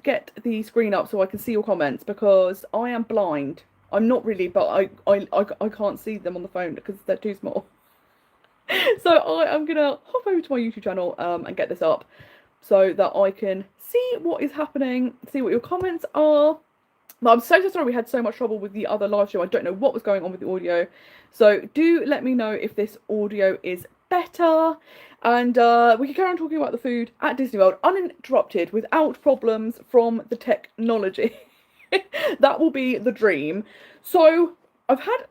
get the screen up so I can see your comments because I am blind. I'm not really, but I can't see them on the phone because they're too small. So I'm gonna hop over to my YouTube channel and get this up so that I can see what is happening, see what your comments are. But I'm so sorry we had so much trouble with the other live stream. I don't know what was going on with the audio. So do let me know if this audio is better. And we can carry on talking about the food at Disney World uninterrupted without problems from the technology. That will be the dream. So I've had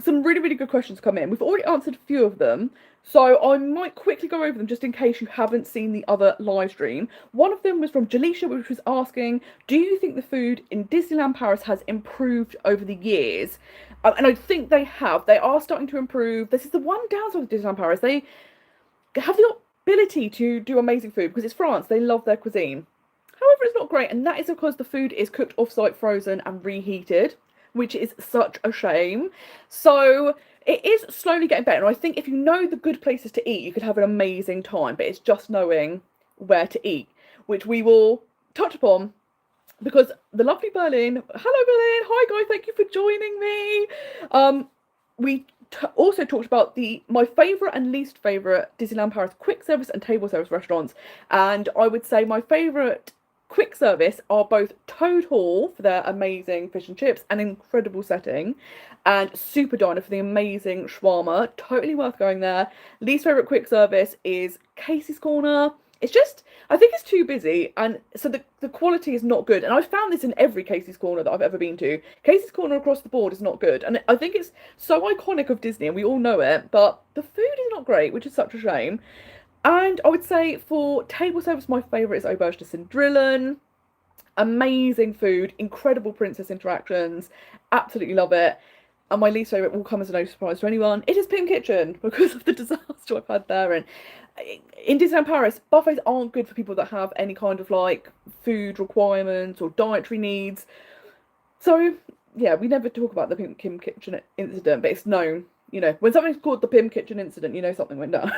some really, really good questions come in. We've already answered a few of them, so I might quickly go over them just in case you haven't seen the other live stream. One of them was from Jaleisha, which was asking, do you think the food in Disneyland Paris has improved over the years? And I think they have. They are starting to improve. This is the one downside of Disneyland Paris. They have the ability to do amazing food because it's France. They love their cuisine. However, it's not great, and that is because the food is cooked off-site, frozen and reheated, which is such a shame. So it is slowly getting better. And I think if you know the good places to eat, you could have an amazing time. But it's just knowing where to eat, which we will touch upon because the lovely Berlin. Hello, Berlin. Hi, guys. Thank you for joining me. We also talked about my favourite and least favourite Disneyland Paris quick service and table service restaurants. And I would say my favourite quick service are both Toad Hall for their amazing fish and chips and incredible setting, and Super Diner for the amazing shawarma. Totally worth going there. Least favourite quick service is Casey's Corner. It's just, I think it's too busy, and so the quality is not good. And I've found this in every Casey's Corner that I've ever been to. Casey's Corner across the board is not good, and I think it's so iconic of Disney, and we all know it, but the food is not great, which is such a shame. And I would say for table service, my favourite is Auberge de Cendrillon. Amazing food, incredible princess interactions, absolutely love it. And my least favourite will come as no surprise to anyone. It is Pim Kitchen because of the disaster I've had there. And in Disneyland Paris, buffets aren't good for people that have any kind of like food requirements or dietary needs. So yeah, we never talk about the Pim Kitchen incident, but it's known. You know, when something's called the Pim Kitchen incident, you know something went down.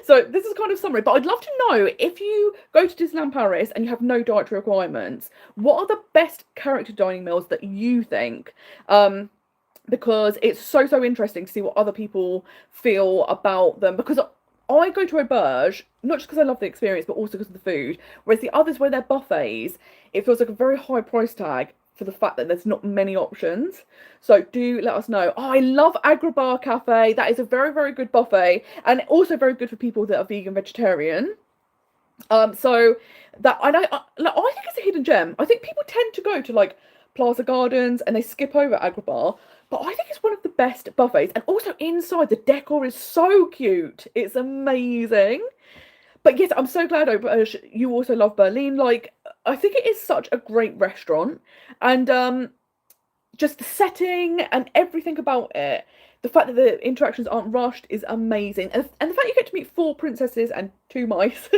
So this is kind of summary, but I'd love to know, if you go to Disneyland Paris and you have no dietary requirements, what are the best character dining meals that you think? Because it's so interesting to see what other people feel about them. Because I go to Auberge, not just because I love the experience, but also because of the food. Whereas the others, where they're buffets, it feels like a very high price tag for the fact that there's not many options. So do let us know. Oh, I love Agrabah Cafe. That is a very good buffet, and also very good for people that are vegan, vegetarian. So that I think it's a hidden gem. I think people tend to go to like Plaza Gardens and they skip over Agrabah, but I think it's one of the best buffets. And also inside, the decor is so cute. It's amazing. But yes, I'm so glad you also love Berlin. Like, I think it is such a great restaurant, and just the setting and everything about it. The fact that the interactions aren't rushed is amazing, and the fact you get to meet 4 princesses and 2 mice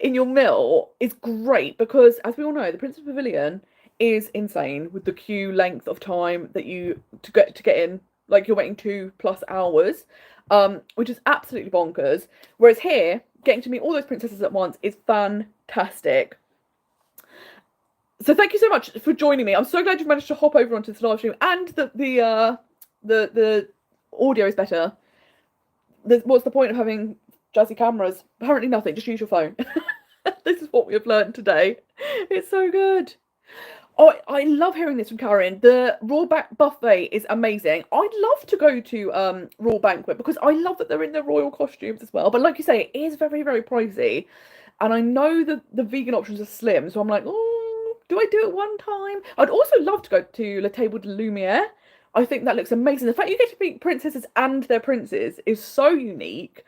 in your meal is great, because as we all know, the Princess Pavilion is insane with the queue length of time that to get in. Like, you're waiting 2+ hours, which is absolutely bonkers. Whereas here, getting to meet all those princesses at once is fantastic. So thank you so much for joining me. I'm so glad you've managed to hop over onto this live stream, and the audio is better. What's the point of having jazzy cameras? Apparently nothing. Just use your phone. This is what we have learned today. It's so good. Oh, I love hearing this from Karen. The Royal Buffet is amazing. I'd love to go to Royal Banquet because I love that they're in their royal costumes as well. But like you say, it is very pricey. And I know that the vegan options are slim. So I'm like, oh, do I do it one time? I'd also love to go to La Table de Lumiere. I think that looks amazing. The fact you get to meet princesses and their princes is so unique.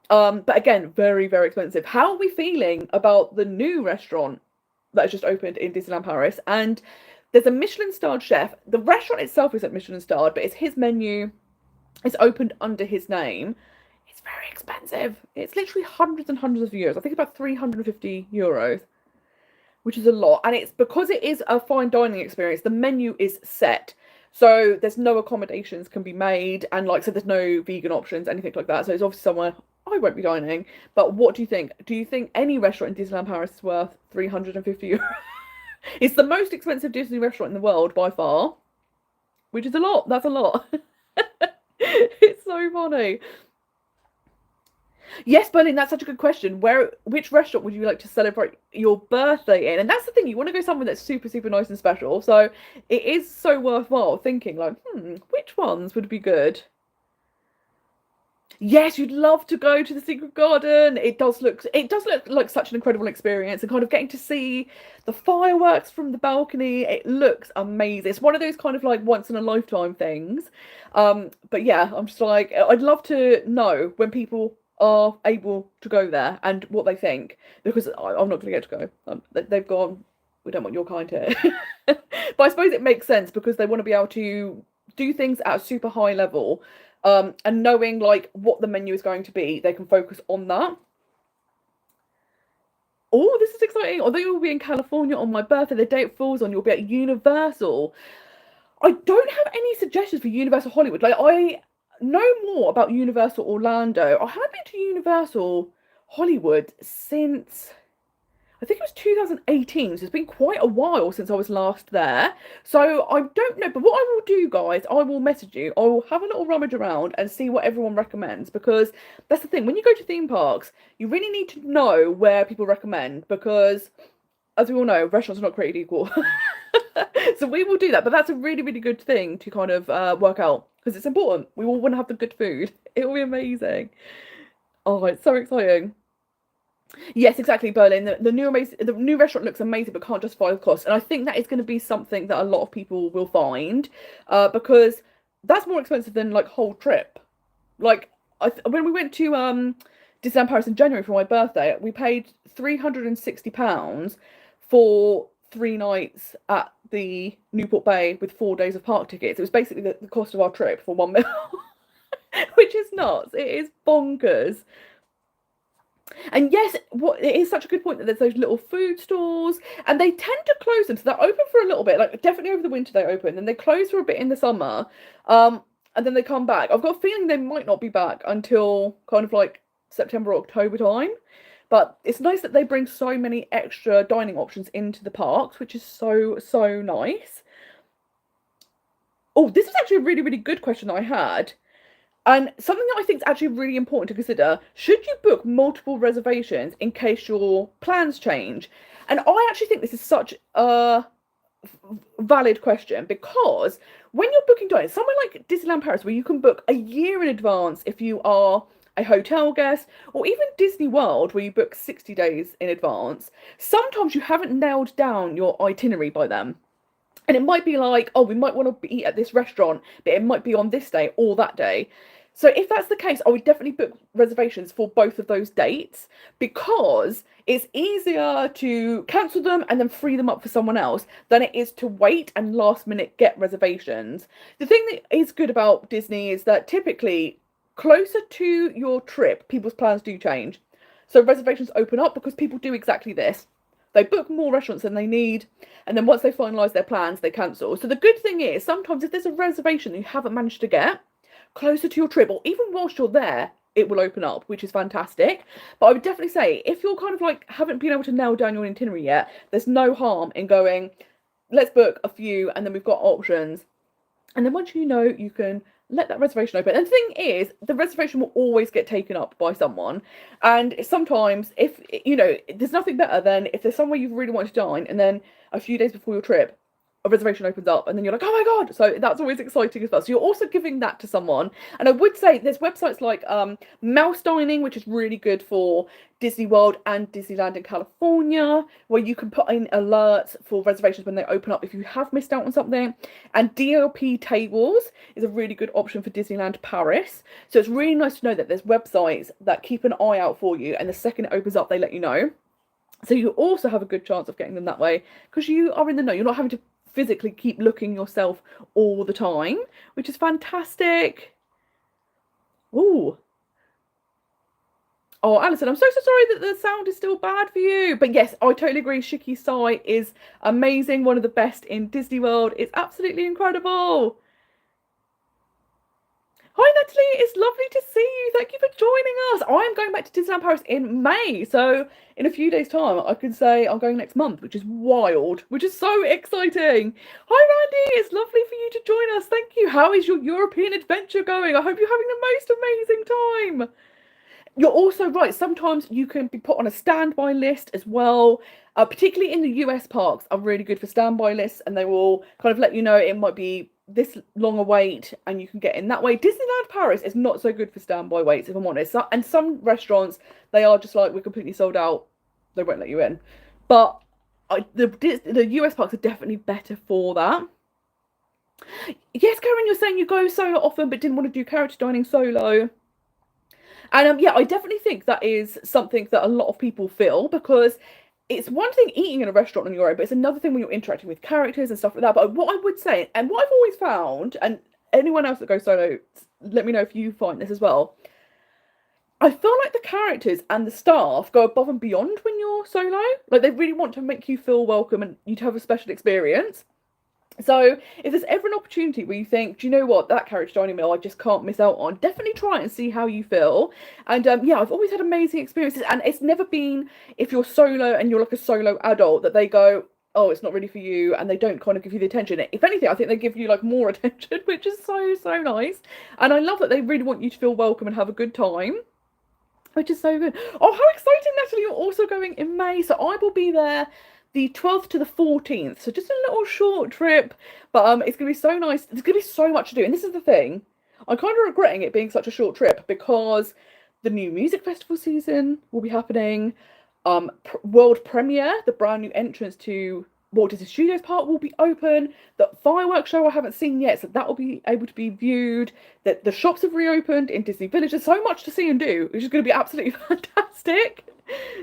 But again, very expensive. How are we feeling about the new restaurant that has just opened in Disneyland Paris? And there's a Michelin-starred chef. The restaurant itself isn't Michelin-starred, but it's his menu. It's opened under his name. It's very expensive. It's literally hundreds and hundreds of euros. I think about 350 euros, which is a lot. And it's because it is a fine dining experience. The menu is set, so there's no accommodations can be made, and like I said, there's no vegan options, anything like that. So it's obviously somewhere I won't be dining. But what do you think? Do you think any restaurant in Disneyland Paris is worth 350 euros? It's the most expensive Disney restaurant in the world by far, which is a lot. That's a lot. It's so funny. Yes, Berlin, that's such a good question. Which restaurant would you like to celebrate your birthday in? And that's the thing, you want to go somewhere that's super, super nice and special. So it is so worthwhile thinking like, which ones would be good? Yes, you'd love to go to the Secret Garden. It does look like such an incredible experience, and kind of getting to see the fireworks from the balcony. It looks amazing. It's one of those kind of like once in a lifetime things. But yeah, I'm just like I'd love to know when people are able to go there and what they think, because I'm not going to get to go. They've gone. We don't want your kind here. But I suppose it makes sense because they want to be able to do things at a super high level. And knowing like what the menu is going to be, they can focus on that. Oh, this is exciting. Although you'll be in California on my birthday, the date falls on, you'll be at Universal. I don't have any suggestions for Universal Hollywood. Like, I know more about Universal Orlando. I haven't been to Universal Hollywood since I think it was 2018, so it's been quite a while since I was last there. So I don't know, but what I will do, guys, I will message you. I will have a little rummage around and see what everyone recommends, because that's the thing. When you go to theme parks, you really need to know where people recommend, because as we all know, restaurants are not created equal. So we will do that, but that's a really, really good thing to kind of work out, because it's important. We all want to have the good food. It will be amazing. Oh, it's so exciting. Yes, exactly, Berlin. The new restaurant looks amazing, but can't justify the cost. And I think that is going to be something that a lot of people will find, because that's more expensive than like whole trip. Like when we went to Disneyland Paris in January for my birthday, we paid £360 for 3 nights at the Newport Bay with 4 days of park tickets. It was basically the cost of our trip for one meal, which is nuts. It is bonkers. And yes, what it is such a good point that there's those little food stores, and they tend to close them, so they're open for a little bit. Like definitely over the winter they open, then they close for a bit in the summer, and then they come back. I've got a feeling they might not be back until kind of like September, October time. But it's nice that they bring so many extra dining options into the parks, which is so, so nice. Oh, this is actually a really, really good question that I had. And something that I think is actually really important to consider, should you book multiple reservations in case your plans change? And I actually think this is such a valid question, because when you're booking dining, somewhere like Disneyland Paris, where you can book a year in advance if you are a hotel guest, or even Disney World, where you book 60 days in advance, sometimes you haven't nailed down your itinerary by then. And it might be like, oh, we might want to eat at this restaurant, but it might be on this day or that day. So if that's the case, I would definitely book reservations for both of those dates, because it's easier to cancel them and then free them up for someone else than it is to wait and last minute get reservations. The thing that is good about Disney is that typically closer to your trip, people's plans do change. So reservations open up because people do exactly this. They book more restaurants than they need, and then once they finalise their plans, they cancel. So the good thing is, sometimes if there's a reservation that you haven't managed to get closer to your trip, or even whilst you're there, it will open up, which is fantastic. But I would definitely say, if you're kind of like haven't been able to nail down your itinerary yet, there's no harm in going, let's book a few, and then we've got options. And then once you know, you can let that reservation open. And the thing is, the reservation will always get taken up by someone. And sometimes, if, you know, there's nothing better than if there's somewhere you really want to dine, and then a few days before your trip, a reservation opens up, and then you're like, oh my God. So that's always exciting as well. So you're also giving that to someone. And I would say there's websites like Mouse Dining, which is really good for Disney World and Disneyland in California, where you can put in alerts for reservations when they open up if you have missed out on something. And DLP Tables is a really good option for Disneyland Paris. So it's really nice to know that there's websites that keep an eye out for you, and the second it opens up, they let you know. So you also have a good chance of getting them that way, because you are in the know. You're not having to physically keep looking yourself all the time, which is fantastic. Ooh. Oh, Alison, I'm so sorry that the sound is still bad for you. But yes, I totally agree. Shiki Sai is amazing. One of the best in Disney World. It's absolutely incredible. Hi Natalie, it's lovely to see you. Thank you for joining us. I'm going back to Disneyland Paris in May, so in a few days' time, I could say I'm going next month, which is wild, which is so exciting. Hi Randy, it's lovely for you to join us. Thank you. How is your European adventure going? I hope you're having the most amazing time. You're also right. Sometimes you can be put on a standby list as well. Particularly in the US parks are really good for standby lists, and they will kind of let you know it might be this long a wait, and you can get in that way. Disneyland Paris is not so good for standby waits, if I'm honest. And some restaurants they are just like we're completely sold out. They won't let you in. But the US parks are definitely better for that. Yes, Karen, you're saying you go solo often, but didn't want to do character dining solo. And yeah, I definitely think that is something that a lot of people feel because it's one thing eating in a restaurant on your own, but it's another thing when you're interacting with characters and stuff like that. But what I would say, and what I've always found, and anyone else that goes solo, let me know if you find this as well. I feel like the characters and the staff go above and beyond when you're solo. Like they really want to make you feel welcome and you to have a special experience. So if there's ever an opportunity where you think, do you know what, that carriage dining meal I just can't miss out on, definitely try it and see how you feel. And yeah, I've always had amazing experiences, and it's never been if you're solo and you're like a solo adult that they go, oh, it's not really for you, and they don't kind of give you the attention. If anything, I think they give you like more attention, which is so nice. And I love that they really want you to feel welcome and have a good time, which is so good. Oh, how exciting, Natalie, you're also going in May. So I will be there the 12th to the 14th. So just a little short trip, but it's going to be so nice. There's going to be so much to do. And this is the thing. I'm kind of regretting it being such a short trip because the new music festival season will be happening. World premiere, the brand new entrance to Walt Disney Studios Park will be open. The fireworks show I haven't seen yet, so that will be able to be viewed. That the shops have reopened in Disney Village. There's so much to see and do, which is going to be absolutely fantastic.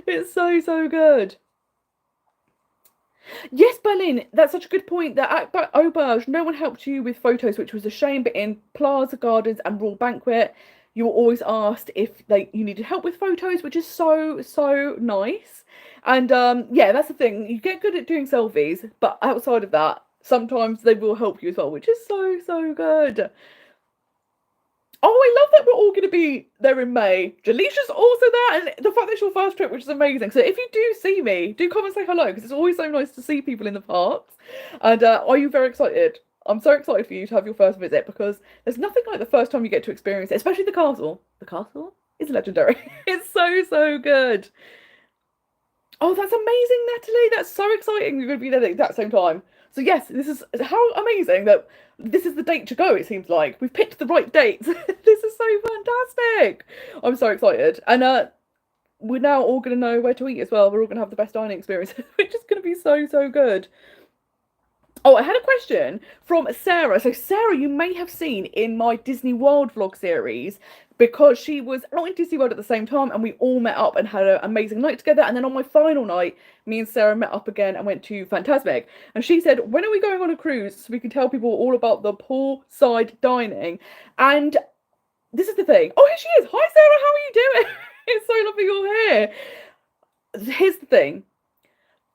It's so good. Yes, Berlin. That's such a good point. That at Auberge, no one helped you with photos, which was a shame. But in Plaza Gardens and Royal Banquet, you were always asked if you needed help with photos, which is so nice. And yeah, that's the thing. You get good at doing selfies, but outside of that, sometimes they will help you as well, which is so good. Oh, I love that we're all going to be there in May. Jalisha's also there, and the fact that it's your first trip, which is amazing. So if you do see me, do come and say hello, because it's always so nice to see people in the parks. And are you very excited? I'm so excited for you to have your first visit, because there's nothing like the first time you get to experience it, especially the castle. The castle is legendary. It's so good. Oh, that's amazing, Natalie. That's so exciting. You're going to be there at that same time. So yes, this is how amazing that this is the date to go, it seems like. We've picked the right dates. This is so fantastic. I'm so excited. And we're now all going to know where to eat as well. We're all going to have the best dining experience, which is going to be so good. Oh, I had a question from Sarah. So Sarah, you may have seen in my Disney World vlog series, because she was not in Disney World at the same time, and we all met up and had an amazing night together. And then on my final night, me and Sarah met up again and went to Fantasmic. And she said, when are we going on a cruise so we can tell people all about the poolside dining? And this is the thing. Oh, here she is. Hi, Sarah. How are you doing? It's so lovely you're here. Here's the thing.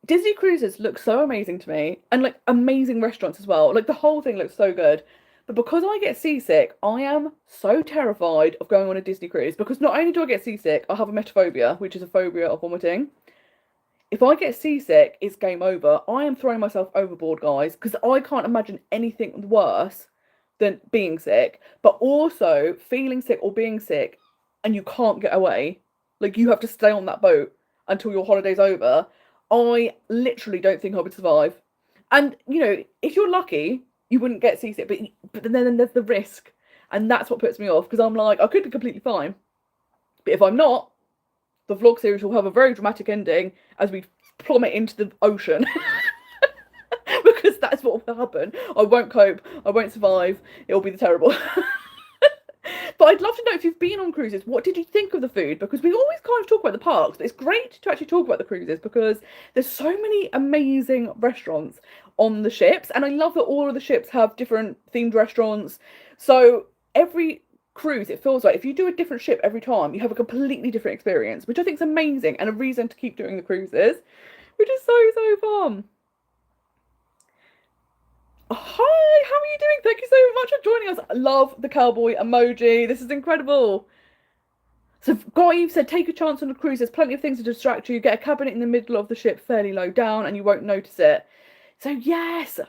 Disney cruises look so amazing to me, and like amazing restaurants as well. Like the whole thing looks so good. But because I get seasick, I am so terrified of going on a Disney cruise, because not only do I get seasick, I have a metaphobia, which is a phobia of vomiting. If I get seasick, it's game over. I am throwing myself overboard, guys, because I can't imagine anything worse than being sick, but also feeling sick or being sick and you can't get away. Like you have to stay on that boat until your holiday's over. I literally don't think I would survive. And, you know, if you're lucky, you wouldn't get seasick, but then there's the risk. And that's what puts me off, because I'm like, I could be completely fine. But if I'm not, the vlog series will have a very dramatic ending as we plummet into the ocean. Because that's what will happen. I won't cope. I won't survive. It'll be terrible. But I'd love to know if you've been on cruises, what did you think of the food? Because we always kind of talk about the parks, but it's great to actually talk about the cruises because there's so many amazing restaurants on the ships. And I love that all of the ships have different themed restaurants. So every cruise, it feels like if you do a different ship every time, you have a completely different experience, which I think is amazing and a reason to keep doing the cruises, which is so fun. Hi, how are you doing? Thank you so much for joining us. I love the cowboy emoji. This is incredible. So, Guy, you've said take a chance on a cruise. There's plenty of things to distract you. Get a cabinet in the middle of the ship fairly low down and you won't notice it. So, yes,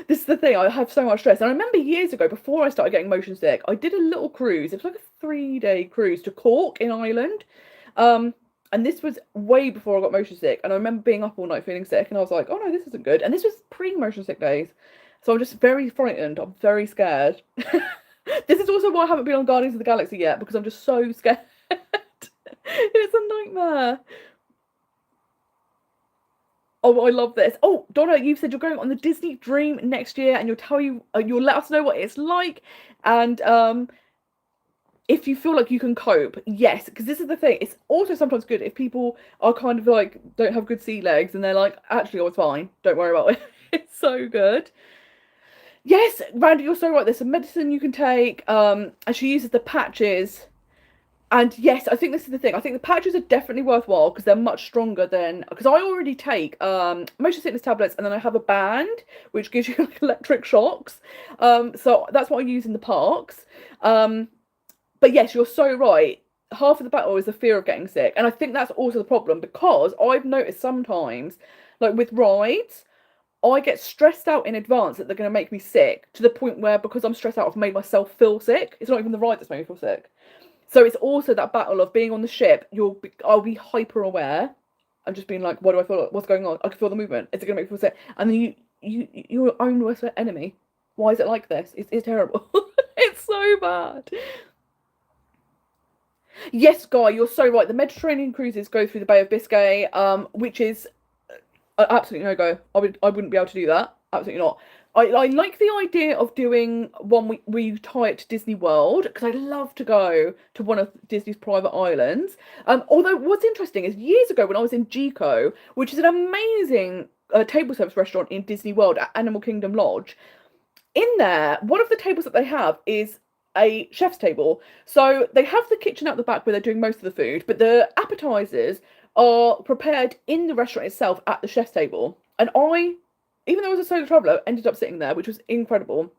this is the thing. I have so much stress. And I remember years ago, before I started getting motion sick, I did a little cruise. It was like a 3-day cruise to Cork in Ireland. And this was way before I got motion sick. And I remember being up all night feeling sick. And I was like, oh, no, this isn't good. And this was pre-motion sick days. So I'm just very frightened. I'm very scared. This is also why I haven't been on Guardians of the Galaxy yet, because I'm just so scared. It's a nightmare. Oh, I love this. Oh, Donna, you've said you're going on the Disney Dream next year, and you'll let us know what it's like, and if you feel like you can cope. Yes, because this is the thing. It's also sometimes good if people are kind of like don't have good sea legs, and they're like, actually, I was fine. Don't worry about it. It's so good. Yes, Randy, you're so right. There's some medicine you can take. And she uses the patches. And yes, I think this is the thing. I think the patches are definitely worthwhile because they're much stronger than, because I already take motion sickness tablets and then I have a band which gives you like electric shocks. So that's what I use in the parks. But yes, you're so right. Half of the battle is the fear of getting sick. And I think that's also the problem because I've noticed sometimes, like with rides, I get stressed out in advance that they're going to make me sick to the point where because I'm stressed out, I've made myself feel sick. It's not even the ride that's made me feel sick. So it's also that battle of being on the ship. I'll be hyper aware and just being like, what do I feel? What's going on? I can feel the movement. Is it going to make me feel sick? And then you're your own worst enemy. Why is it like this? It's terrible. It's so bad. Yes, Guy, you're so right. The Mediterranean cruises go through the Bay of Biscay, which is absolutely no go. I wouldn't be able to do that. Absolutely not. I like the idea of doing one where you tie it to Disney World because I'd love to go to one of Disney's private islands. Although what's interesting is years ago when I was in Gico, which is an amazing table service restaurant in Disney World at Animal Kingdom Lodge, in there, one of the tables that they have is a chef's table. So they have the kitchen out the back where they're doing most of the food, but the appetizers are prepared in the restaurant itself at the chef's table. And I, even though I was a solo traveller, ended up sitting there, which was incredible.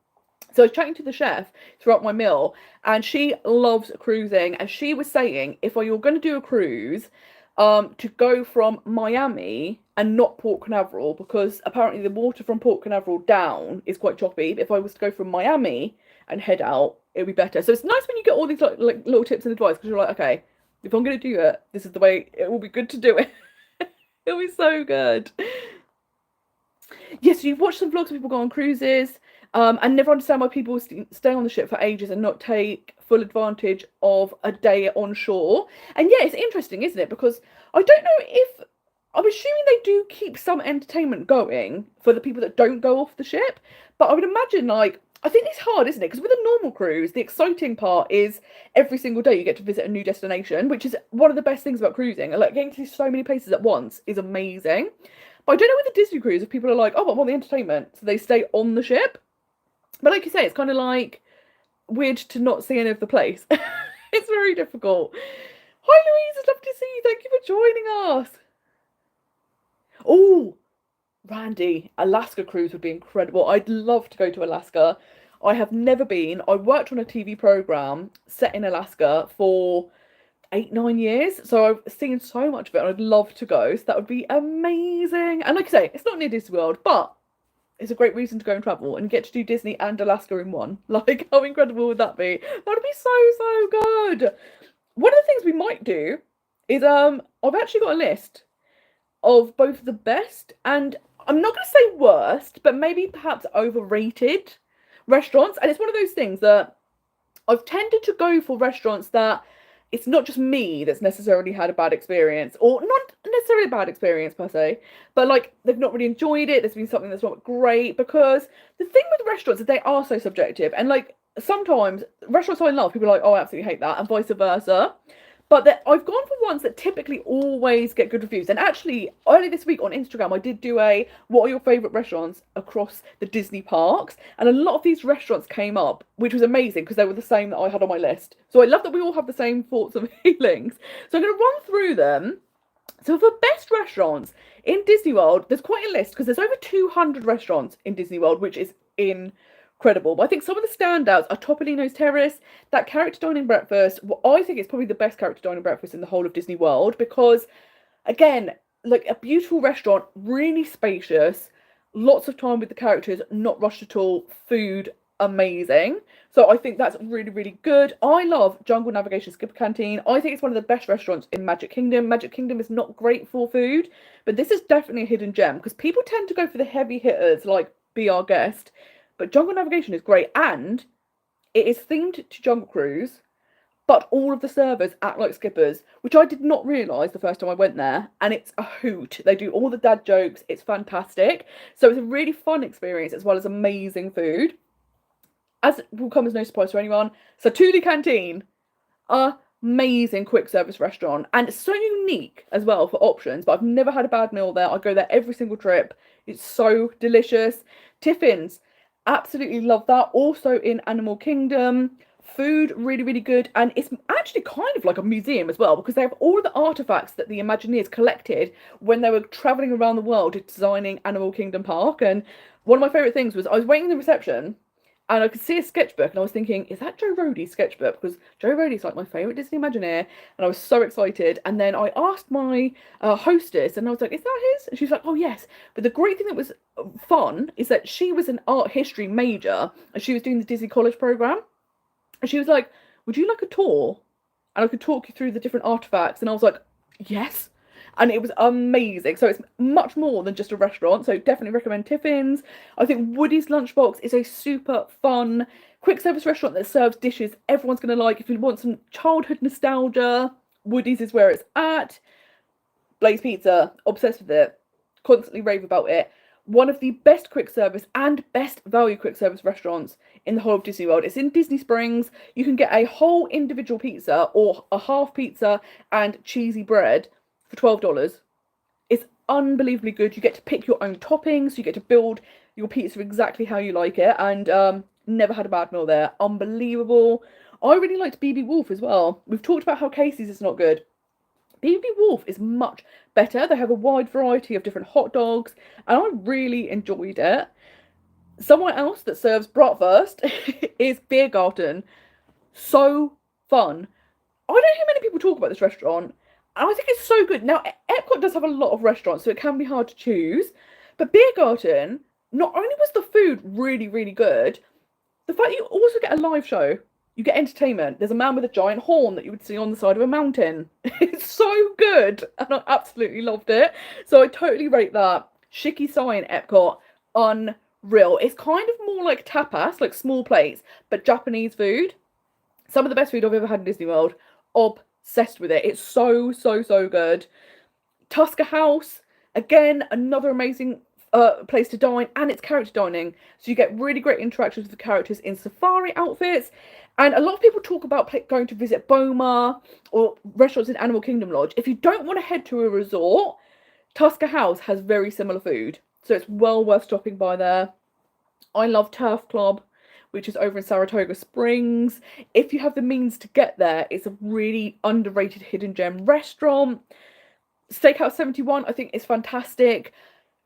So I was chatting to the chef throughout my meal, and she loves cruising. And she was saying, if you're going to do a cruise, to go from Miami and not Port Canaveral, because apparently the water from Port Canaveral down is quite choppy. If I was to go from Miami and head out, it'd be better. So it's nice when you get all these like little tips and advice, because you're like, okay, if I'm going to do it, this is the way it will be good to do it. It'll be so good. Yes, you've watched some vlogs of people go on cruises and never understand why people stay on the ship for ages and not take full advantage of a day on shore. And yeah, it's interesting, isn't it? Because I don't know if, I'm assuming they do keep some entertainment going for the people that don't go off the ship. But I would imagine, like, I think it's hard, isn't it? Because with a normal cruise, the exciting part is every single day you get to visit a new destination, which is one of the best things about cruising. Like, getting to so many places at once is amazing. But I don't know with the Disney cruise if people are like, oh, I want the entertainment, so they stay on the ship. But like you say, it's kind of like weird to not see any of the place. It's very difficult. Hi, Louise. It's lovely to see you. Thank you for joining us. Oh, Randy, Alaska cruise would be incredible. I'd love to go to Alaska. I have never been. I worked on a TV program set in Alaska for 8-9 years, so I've seen so much of it and I'd love to go. So that would be amazing. And like I say, it's not near Disney World, but it's a great reason to go and travel and get to do Disney and Alaska in one. Like, how incredible would that be? That would be so good. One of the things we might do is I've actually got a list of both the best and, I'm not going to say worst, but maybe perhaps overrated restaurants. And it's one of those things that I've tended to go for restaurants that it's not just me that's necessarily had a bad experience, or not necessarily a bad experience per se, but like they've not really enjoyed it. There's been something that's not great, because the thing with restaurants is they are so subjective. And like sometimes restaurants I love, people are like, oh, I absolutely hate that, and vice versa. But I've gone for ones that typically always get good reviews. And actually, earlier this week on Instagram, I did do a what are your favourite restaurants across the Disney parks? And a lot of these restaurants came up, which was amazing because they were the same that I had on my list. So I love that we all have the same thoughts and feelings. So I'm going to run through them So for best restaurants in Disney World, there's quite a list because there's over 200 restaurants in Disney World, which is incredible. But I think some of the standouts are Topolino's Terrace, that character dining breakfast. Well, I think it's probably the best character dining breakfast in the whole of Disney World because, again, like a beautiful restaurant, really spacious, lots of time with the characters, not rushed at all, food amazing. So I think that's really, really good. I love Jungle Navigation Skipper Canteen. I think it's one of the best restaurants in Magic Kingdom. Magic Kingdom is not great for food, but this is definitely a hidden gem because people tend to go for the heavy hitters like Be Our Guest. But Jungle Navigation is great and it is themed to Jungle Cruise, but all of the servers act like skippers, which I did not realise the first time I went there, and it's a hoot. They do all the dad jokes, it's fantastic. So it's a really fun experience as well as amazing food. As will come as no surprise to anyone, Satuli Canteen, amazing quick service restaurant, and so unique as well for options, but I've never had a bad meal there. I go there every single trip. It's so delicious. Tiffin's, absolutely love that. Also in Animal Kingdom. Food, really, really good. And it's actually kind of like a museum as well because they have all of the artifacts that the Imagineers collected when they were travelling around the world designing Animal Kingdom Park. And one of my favourite things was I was waiting in the reception and I could see a sketchbook and I was thinking, is that Joe Rohde's sketchbook? Because Joe Rohde's like my favourite Disney Imagineer. And I was so excited. And then I asked my hostess and I was like, is that his? And she was like, oh yes. But the great thing that was fun is that she was an art history major and she was doing the Disney College programme. And she was like, would you like a tour? And I could talk you through the different artifacts. And I was like, yes. And it was amazing. So it's much more than just a restaurant. So definitely recommend Tiffin's. I think Woody's Lunchbox is a super fun quick service restaurant that serves dishes everyone's going to like. If you want some childhood nostalgia, Woody's is where it's at. Blaze Pizza, obsessed with it. Constantly rave about it. One of the best quick service and best value quick service restaurants in the whole of Disney World. It's in Disney Springs. You can get a whole individual pizza or a half pizza and cheesy bread for $12. It's unbelievably good. You get to pick your own toppings. You get to build your pizza exactly how you like it. And never had a bad meal there. Unbelievable. I really liked BB Wolf as well. We've talked about how Casey's is not good. BB Wolf is much better. They have a wide variety of different hot dogs, and I really enjoyed it. Somewhere else that serves bratwurst is Biergarten. So fun. I don't hear many people talk about this restaurant, and I think it's so good. Now, Epcot does have a lot of restaurants, so it can be hard to choose. But Biergarten, not only was the food really, really good, the fact that you also get a live show. You get entertainment. There's a man with a giant horn that you would see on the side of a mountain. It's so good. And I absolutely loved it. So I totally rate that. Shiki Sai in Epcot, unreal. It's kind of more like tapas, like small plates, but Japanese food. Some of the best food I've ever had in Disney World. Obsessed with it. It's so, so, so good. Tusker House, again, another amazing place to dine, and it's character dining. So you get really great interactions with the characters in safari outfits. And a lot of people talk about going to visit Boma or restaurants in Animal Kingdom Lodge. If you don't want to head to a resort, Tusker House has very similar food. So it's well worth stopping by there. I love Turf Club, which is over in Saratoga Springs. If you have the means to get there, it's a really underrated hidden gem restaurant. Steakhouse 71, I think, is fantastic.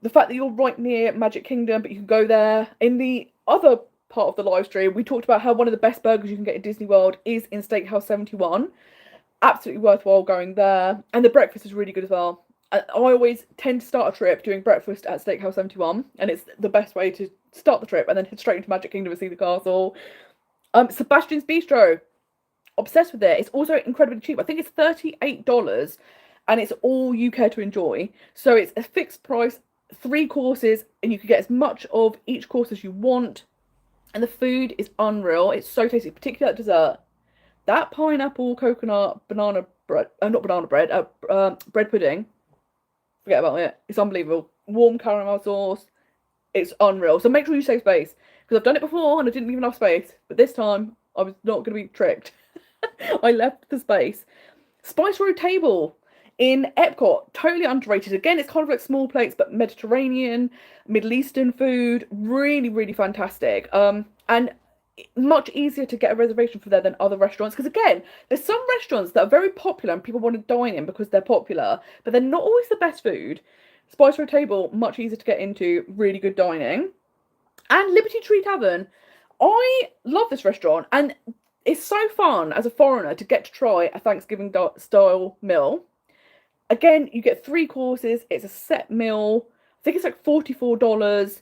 The fact that you're right near Magic Kingdom, but you can go there. In the other part of the live stream, we talked about how one of the best burgers you can get in Disney World is in Steakhouse 71. Absolutely worthwhile going there. And the breakfast is really good as well. I always tend to start a trip doing breakfast at Steakhouse 71, and it's the best way to start the trip and then head straight into Magic Kingdom and see the castle. Sebastian's Bistro, obsessed with it. It's also incredibly cheap. I think it's $38, and it's all you care to enjoy. So it's a fixed price, 3 courses, and you can get as much of each course as you want. And the food is unreal. It's so tasty, particularly that dessert. That pineapple, coconut, banana bread, not banana bread, bread pudding. Forget about it. It's unbelievable. Warm caramel sauce. It's unreal. So make sure you save space. Because I've done it before and I didn't leave enough space. But this time, I was not going to be tricked. I left the space. Spice Road Table in Epcot. Totally underrated. Again, it's kind of like small plates, but Mediterranean, Middle Eastern food. Really, really fantastic. And much easier to get a reservation for there than other restaurants. Because again, there's some restaurants that are very popular and people want to dine in because they're popular, but they're not always the best food. Spice for a Table, much easier to get into, really good dining. And Liberty Tree Tavern, I love this restaurant, and it's so fun as a foreigner to get to try a Thanksgiving style meal. Again, you get 3 courses, it's a set meal, I think it's like $44,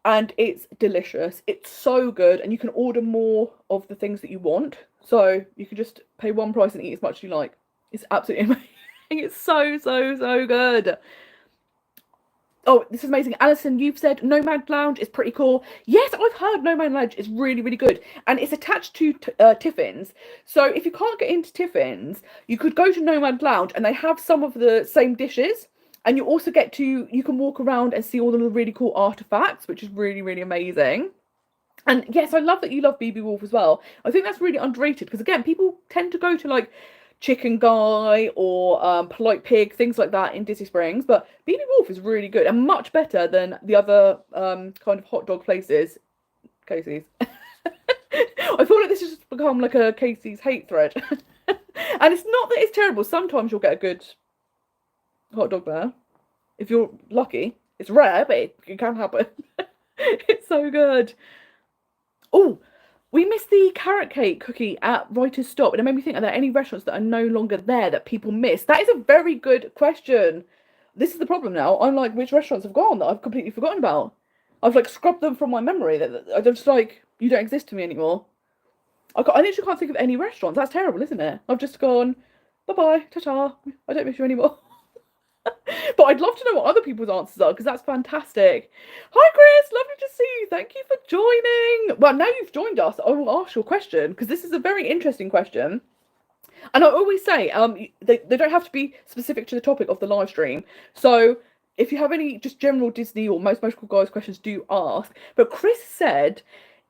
and it's delicious. It's so good, and you can order more of the things that you want. So you can just pay one price and eat as much as you like. It's absolutely amazing. It's so, so, so good. Oh, this is amazing. Alison, you've said Nomad Lounge is pretty cool. Yes, I've heard Nomad Lounge is really, really good. And it's attached to Tiffin's. So if you can't get into Tiffin's, you could go to Nomad Lounge and they have some of the same dishes. And you also get to, you can walk around and see all the really cool artifacts, which is really, really amazing. And yes, I love that you love BB Wolf as well. I think that's really underrated because, again, people tend to go to like Chicken Guy or Polite Pig, things like that in Disney Springs. But BB Wolf is really good and much better than the other kind of hot dog places. Casey's. I feel like this has just become like a Casey's hate thread. And it's not that it's terrible. Sometimes you'll get a good hot dog there. If you're lucky. It's rare, but it can happen. It's so good. Oh, we missed the carrot cake cookie at Writer's Stop, and it made me think, are there any restaurants that are no longer there that people miss? That is a very good question. This is the problem now. I'm like, which restaurants have gone that I've completely forgotten about? I've like scrubbed them from my memory. That I just like, you don't exist to me anymore. I literally can't think of any restaurants. That's terrible, isn't it? I've just gone, bye-bye, ta-ta. I don't miss you anymore. But I'd love to know what other people's answers are, because that's fantastic. Hi, Chris. Lovely to see you. Thank you for joining. Well, now you've joined us, I will ask your question, because this is a very interesting question. And I always say, they don't have to be specific to the topic of the live stream. So if you have any just general Disney or most magical guys questions, do ask. But Chris said,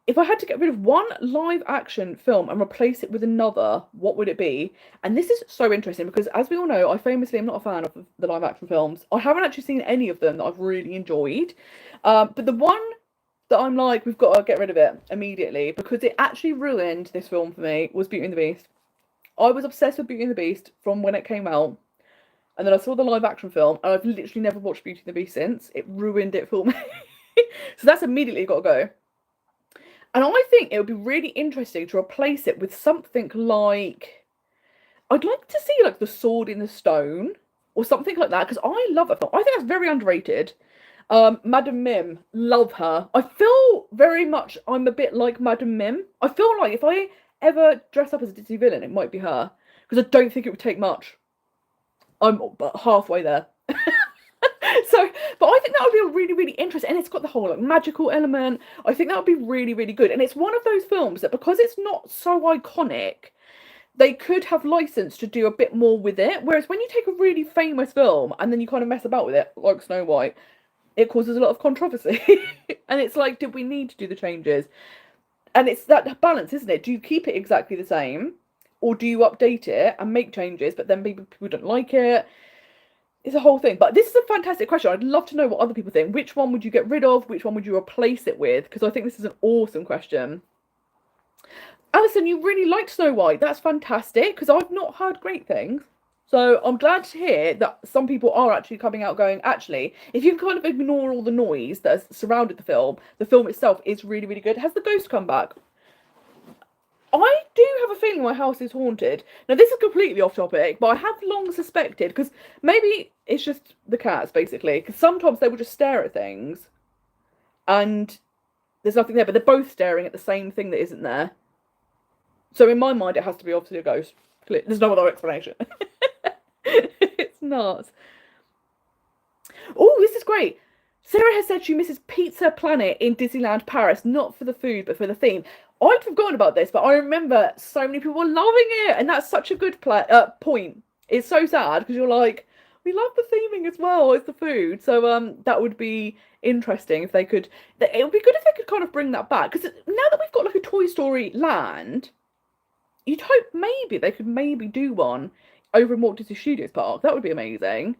if I had to get rid of one live action film and replace it with another, what would it be? And this is so interesting because, as we all know, I famously am not a fan of the live action films. I haven't actually seen any of them that I've really enjoyed. But the one that I'm like, we've got to get rid of it immediately because it actually ruined this film for me was Beauty and the Beast. I was obsessed with Beauty and the Beast from when it came out. And then I saw the live action film and I've literally never watched Beauty and the Beast since. It ruined it for me. So that's immediately got to go. And I think it would be really interesting to replace it with something like, I'd like to see like The Sword in the Stone or something like that, because I love that film. I think that's very underrated. Madam Mim, love her. I feel very much I'm a bit like Madam Mim. I feel like if I ever dress up as a Disney villain, it might be her, because I don't think it would take much. I'm halfway there. So, but I think that would be a really, really interesting, and it's got the whole like magical element. I think that would be really, really good. And it's one of those films that, because it's not so iconic, they could have license to do a bit more with it. Whereas when you take a really famous film and then you kind of mess about with it, like Snow White, it causes a lot of controversy. And it's like, did we need to do the changes? And it's that balance, isn't it? Do you keep it exactly the same, or do you update it and make changes, but then maybe people don't like it? It's a whole thing. But this is a fantastic question. I'd love to know what other people think. Which one would you get rid of? Which one would you replace it with? Because I think this is an awesome question. Alison, you really liked Snow White. That's fantastic, because I've not heard great things. So I'm glad to hear that some people are actually coming out going, actually, if you can kind of ignore all the noise that has surrounded the film itself is really, really good. Has the ghost come back? I do have a feeling my house is haunted. Now, this is completely off topic, but I have long suspected, because maybe it's just the cats, basically, because sometimes they will just stare at things and there's nothing there, but they're both staring at the same thing that isn't there. So in my mind, it has to be obviously a ghost. There's no other explanation. It's not. Oh, this is great. Sarah has said she misses Pizza Planet in Disneyland Paris, not for the food, but for the theme. I'd forgotten about this, but I remember so many people loving it, and that's such a good point. It's so sad, because you're like, we love the theming as well as the food, so that would be interesting if they could. It would be good if they could kind of bring that back, because now that we've got like a Toy Story land, you'd hope maybe they could maybe do one over in Walt Disney Studios Park. That would be amazing.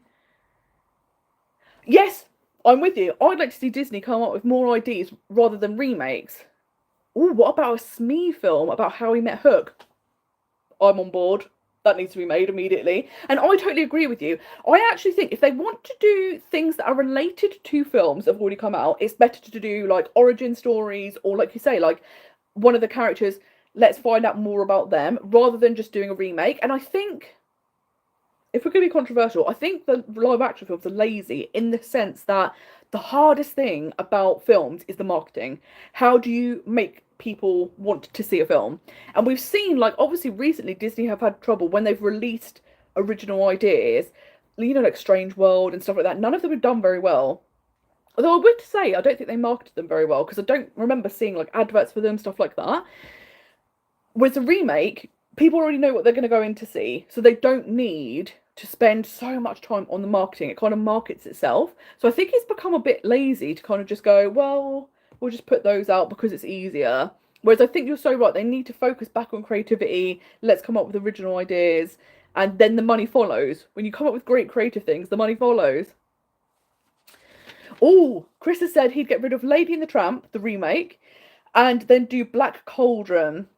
Yes, I'm with you. I'd like to see Disney come up with more ideas rather than remakes. Oh, what about a Smee film about how he met Hook? I'm on board. That needs to be made immediately. And I totally agree with you. I actually think if they want to do things that are related to films that have already come out, it's better to do like origin stories, or like you say, like one of the characters, let's find out more about them rather than just doing a remake. And I think, if we're going to be controversial, I think the live action films are lazy in the sense that the hardest thing about films is the marketing. How do you make people want to see a film? And we've seen, like, obviously recently Disney have had trouble when they've released original ideas, you know, like Strange World and stuff like that. None of them have done very well. Although I would say I don't think they marketed them very well, because I don't remember seeing like adverts for them, stuff like that. With a remake, people already know what they're going to go in to see, so they don't need to spend so much time on the marketing. It kind of markets itself. So I think it's become a bit lazy to kind of just go, well, we'll just put those out because it's easier. Whereas I think you're so right, they need to focus back on creativity. Let's come up with original ideas, and then the money follows. When you come up with great creative things, the money follows. Oh, Chris has said he'd get rid of Lady and the Tramp, the remake, and then do Black Cauldron.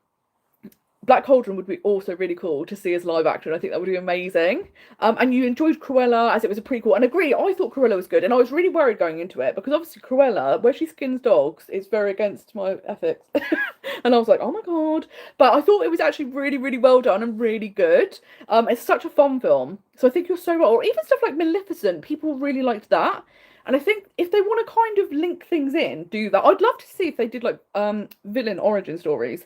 Black Cauldron would be also really cool to see as live action. I think that would be amazing. And you enjoyed Cruella as it was a prequel. And agree, I thought Cruella was good. And I was really worried going into it because obviously Cruella, where she skins dogs, is very against my ethics. And I was like, oh my God. But I thought it was actually really, really well done and really good. It's such a fun film. So I think you're so right. Or even stuff like Maleficent, people really liked that. And I think if they want to kind of link things in, do that. I'd love to see if they did like villain origin stories.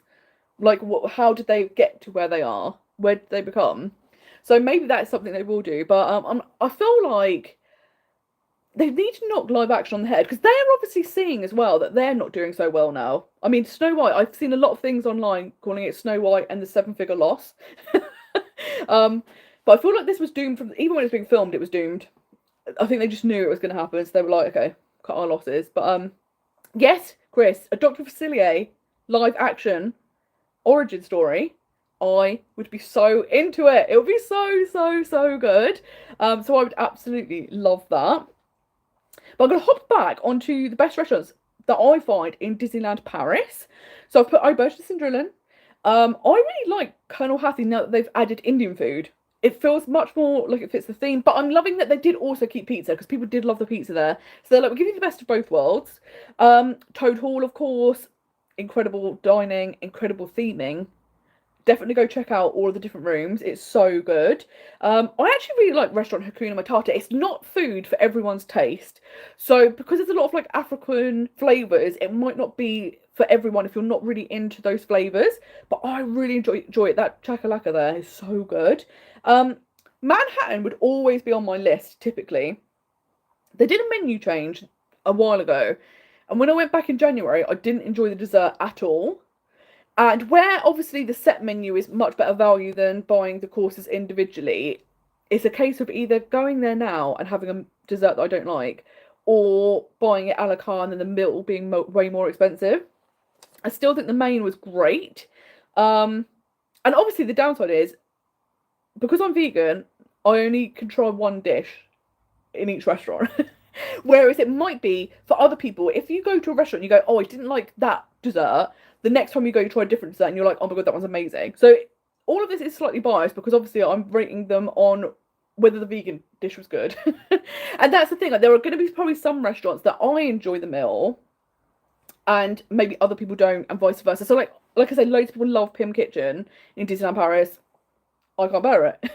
Like, how did they get to where they are? Where did they become? So maybe that's something they will do. But I feel like they need to knock live action on the head, because they're obviously seeing as well that they're not doing so well now. I mean, Snow White, I've seen a lot of things online calling it Snow White and the Seven-Figure Loss. But I feel like this was doomed from, even when it was being filmed, it was doomed. I think they just knew it was going to happen, so they were like, okay, cut our losses. But yes, Chris, a Dr. Facilier live action origin story, I would be so into it. It would be so good. So I would absolutely love that. But I'm going to hop back onto the best restaurants that I find in Disneyland Paris. So I've put Auberge de Cindrillon. I really like Colonel Hattie now that they've added Indian food. It feels much more like it fits the theme, but I'm loving that they did also keep pizza, because people did love the pizza there. So they're like, we're giving you the best of both worlds. Toad Hall, of course, incredible dining, incredible theming. Definitely go check out all of the different rooms. It's so good. I actually really like Restaurant Hakuna Matata. It's not food for everyone's taste. So because there's a lot of like African flavours, it might not be for everyone if you're not really into those flavours. But I really enjoy it. That chakalaka there is so good. Manhattan would always be on my list, typically. They did a menu change a while ago. And when I went back in January, I didn't enjoy the dessert at all. And where obviously the set menu is much better value than buying the courses individually, it's a case of either going there now and having a dessert that I don't like, or buying it a la carte and then the meal being way more expensive. I still think the main was great. And obviously the downside is, because I'm vegan, I only can try one dish in each restaurant. Whereas it might be for other people, if you go to a restaurant and you go, oh, I didn't like that dessert, the next time you go, you try a different dessert and you're like, oh my God, that one's amazing. So all of this is slightly biased because obviously I'm rating them on whether the vegan dish was good. And that's the thing, like there are going to be probably some restaurants that I enjoy the meal and maybe other people don't, and vice versa. So like I said, loads of people love Pim Kitchen in Disneyland Paris. I can't bear it.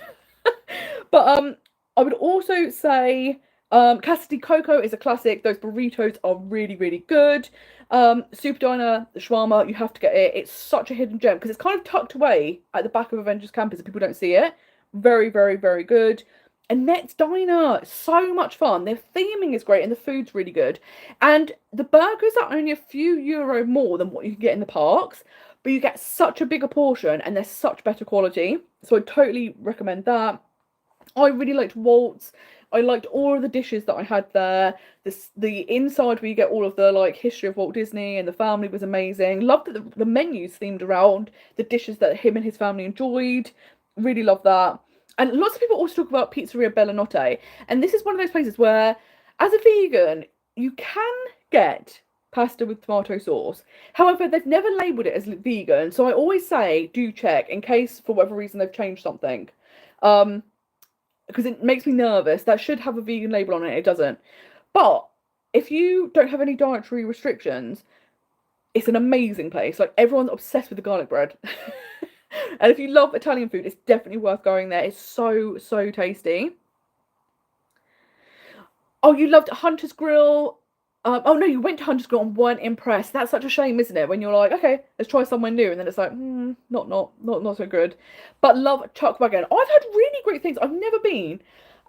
But I would also say Casa de Coco is a classic. Those burritos are really, really good. Super Diner, the shawarma, you have to get it. It's such a hidden gem because it's kind of tucked away at the back of Avengers Campus and people don't see it. Very, very, very good. Annette's Diner, so much fun. Their theming is great and the food's really good. And the burgers are only a few euro more than what you can get in the parks, but you get such a bigger portion and they're such better quality. So I totally recommend that. I really liked Waltz. I liked all of the dishes that I had there. The inside where you get all of the like history of Walt Disney and the family was amazing. Loved that the menus themed around the dishes that him and his family enjoyed. Really love that. And lots of people also talk about Pizzeria Bellanotte. And this is one of those places where, as a vegan, you can get pasta with tomato sauce. However, they've never labelled it as vegan, so I always say do check in case for whatever reason they've changed something. Because it makes me nervous. That should have a vegan label on it. It doesn't. But if you don't have any dietary restrictions, it's an amazing place. Like, everyone's obsessed with the garlic bread. And if you love Italian food, it's definitely worth going there. It's so, so tasty. Oh, you loved Hunter's Grill. Oh no, you went to Hunter's Grill and weren't impressed. That's such a shame, isn't it? When you're like, okay, let's try somewhere new, and then it's like, not so good. But love Chuck Wagon. I've heard really great things. I've never been,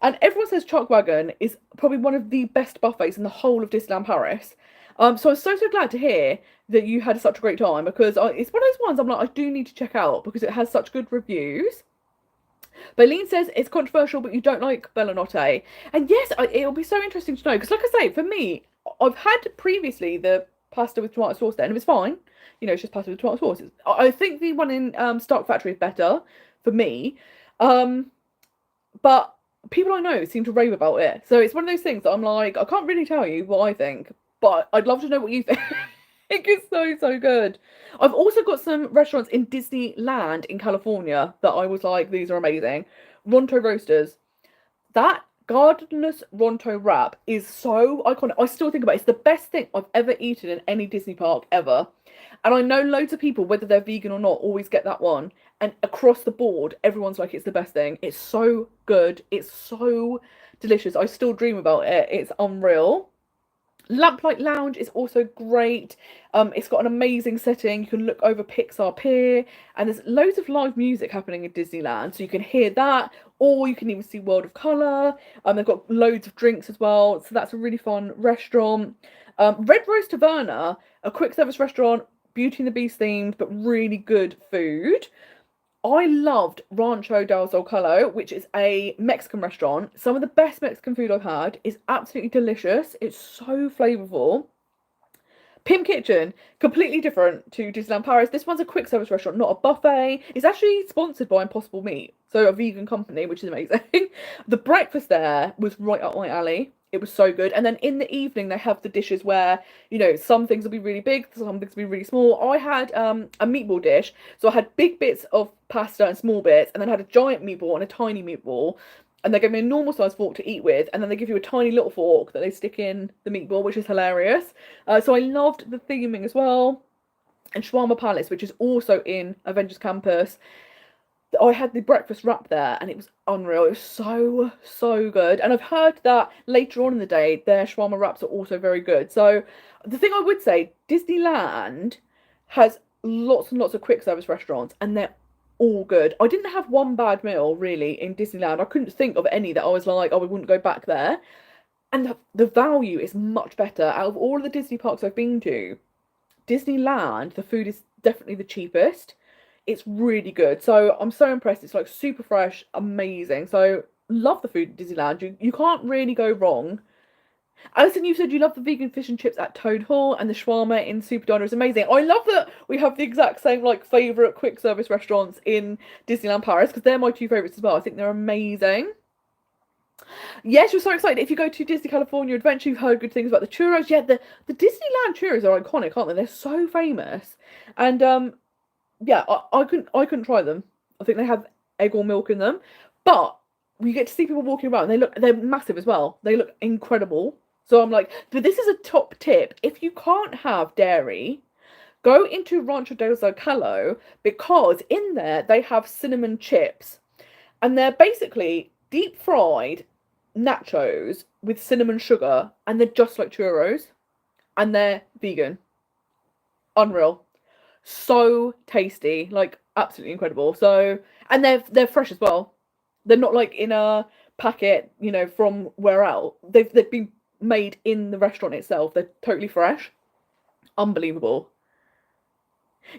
and everyone says Chuck Wagon is probably one of the best buffets in the whole of Disneyland Paris. So I'm so glad to hear that you had such a great time, because it's one of those ones I'm like, I do need to check out because it has such good reviews. Baleen says it's controversial, but you don't like Bellanotte. And yes, it'll be so interesting to know, because like I say, for me, I've had previously the pasta with tomato sauce there, and it was fine. You know, it's just pasta with tomato sauce. I think the one in Stark Factory is better for me. But people I know seem to rave about it. So it's one of those things that I'm like, I can't really tell you what I think, but I'd love to know what you think. It's so good. I've also got some restaurants in Disneyland in California that I was like, these are amazing. Ronto Roasters. That gardenless Ronto wrap is so iconic. I still think about it. It's the best thing I've ever eaten in any Disney park ever. And I know loads of people, whether they're vegan or not, always get that one. And across the board, everyone's like, it's the best thing. It's so good. It's so delicious. I still dream about it. It's unreal. Lamplight Lounge is also great. It's got an amazing setting. You can look over Pixar Pier, and there's loads of live music happening in Disneyland, so you can hear that, or you can even see World of Colour. They've got loads of drinks as well, so that's a really fun restaurant. Red Rose Taverna, a quick service restaurant, Beauty and the Beast themed, but really good food. I loved Rancho del Zocalo, which is a Mexican restaurant. Some of the best Mexican food I've had. Is absolutely delicious. It's so flavourful. Pim Kitchen, completely different to Disneyland Paris. This one's a quick service restaurant, not a buffet. It's actually sponsored by Impossible Meat, so a vegan company, which is amazing. The breakfast there was right up my alley. It was so good. And then in the evening, they have the dishes where, you know, some things will be really big, some things will be really small. I had a meatball dish. So I had big bits of pasta and small bits, and then I had a giant meatball and a tiny meatball. And they gave me a normal size fork to eat with, and then they give you a tiny little fork that they stick in the meatball, which is hilarious. So I loved the theming as well. And Shawarma Palace, which is also in Avengers Campus. I had the breakfast wrap there, and it was unreal. It was so good. And I've heard that later on in the day, their shawarma wraps are also very good. So the thing I would say, Disneyland has lots and lots of quick service restaurants, and they're all good. I didn't have one bad meal really in Disneyland. I couldn't think of any that I was like, oh, we wouldn't go back there. And the value is much better. Out of all of the Disney parks I've been to, Disneyland, the food is definitely the cheapest. It's really good. So I'm so impressed. It's like super fresh, amazing. So love the food at Disneyland. You can't really go wrong. Alison, you said you love the vegan fish and chips at Toad Hall, and the shawarma in Super Diner is amazing. I love that we have the exact same like favourite quick service restaurants in Disneyland Paris, because they're my two favourites as well. I think they're amazing. Yes, you're so excited. If you go to Disney California Adventure, you've heard good things about the churros. Yeah, the Disneyland churros are iconic, aren't they? They're so famous. And yeah, I couldn't try them. I think they have egg or milk in them. But you get to see people walking around. They're massive as well. They look incredible. So I'm like, but this is a top tip. If you can't have dairy, go into Rancho del Zocalo, because in there they have cinnamon chips. And they're basically deep fried nachos with cinnamon sugar, and they're just like churros. And they're vegan. Unreal. So tasty. Like, absolutely incredible. So, and they're fresh as well. They're not like in a packet, you know, from where else. They've been made in the restaurant itself. They're totally fresh. Unbelievable.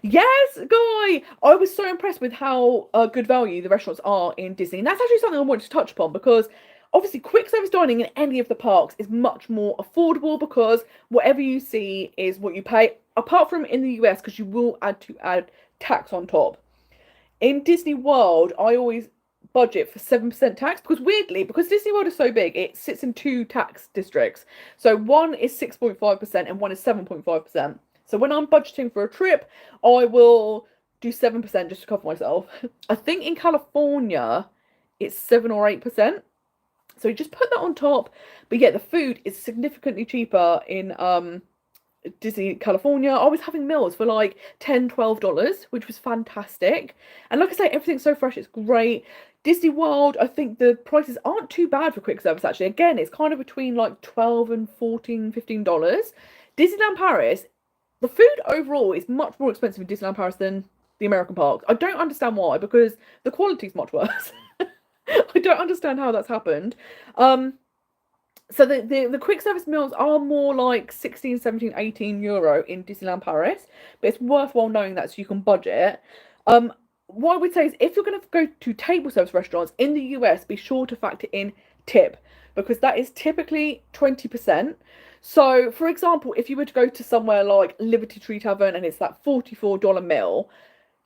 Yes, Guy! I was so impressed with how good value the restaurants are in Disney. And that's actually something I wanted to touch upon, because obviously quick service dining in any of the parks is much more affordable, because whatever you see is what you pay, apart from in the US, because you will add tax on top. In Disney World, I always budget for 7% tax, because weirdly, because Disney World is so big, it sits in two tax districts. So one is 6.5% and one is 7.5%. So when I'm budgeting for a trip, I will do 7% just to cover myself. I think in California it's 7 or 8%. So just put that on top. But yeah, the food is significantly cheaper in Disney California. I was having meals for like $10, $12, which was fantastic. And like I say, everything's so fresh, it's great. Disney World, I think the prices aren't too bad for quick service actually. Again, it's kind of between like 12 and 14, $15. Disneyland Paris, the food overall is much more expensive in Disneyland Paris than the American parks. I don't understand why, because the quality's much worse. I don't understand how that's happened. So the quick service meals are more like 16, 17, 18 euro in Disneyland Paris, but it's worthwhile knowing that so you can budget. What I would say is if you're going to go to table service restaurants in the US, be sure to factor in tip, because that is typically 20%. So, for example, if you were to go to somewhere like Liberty Tree Tavern and it's that $44 meal,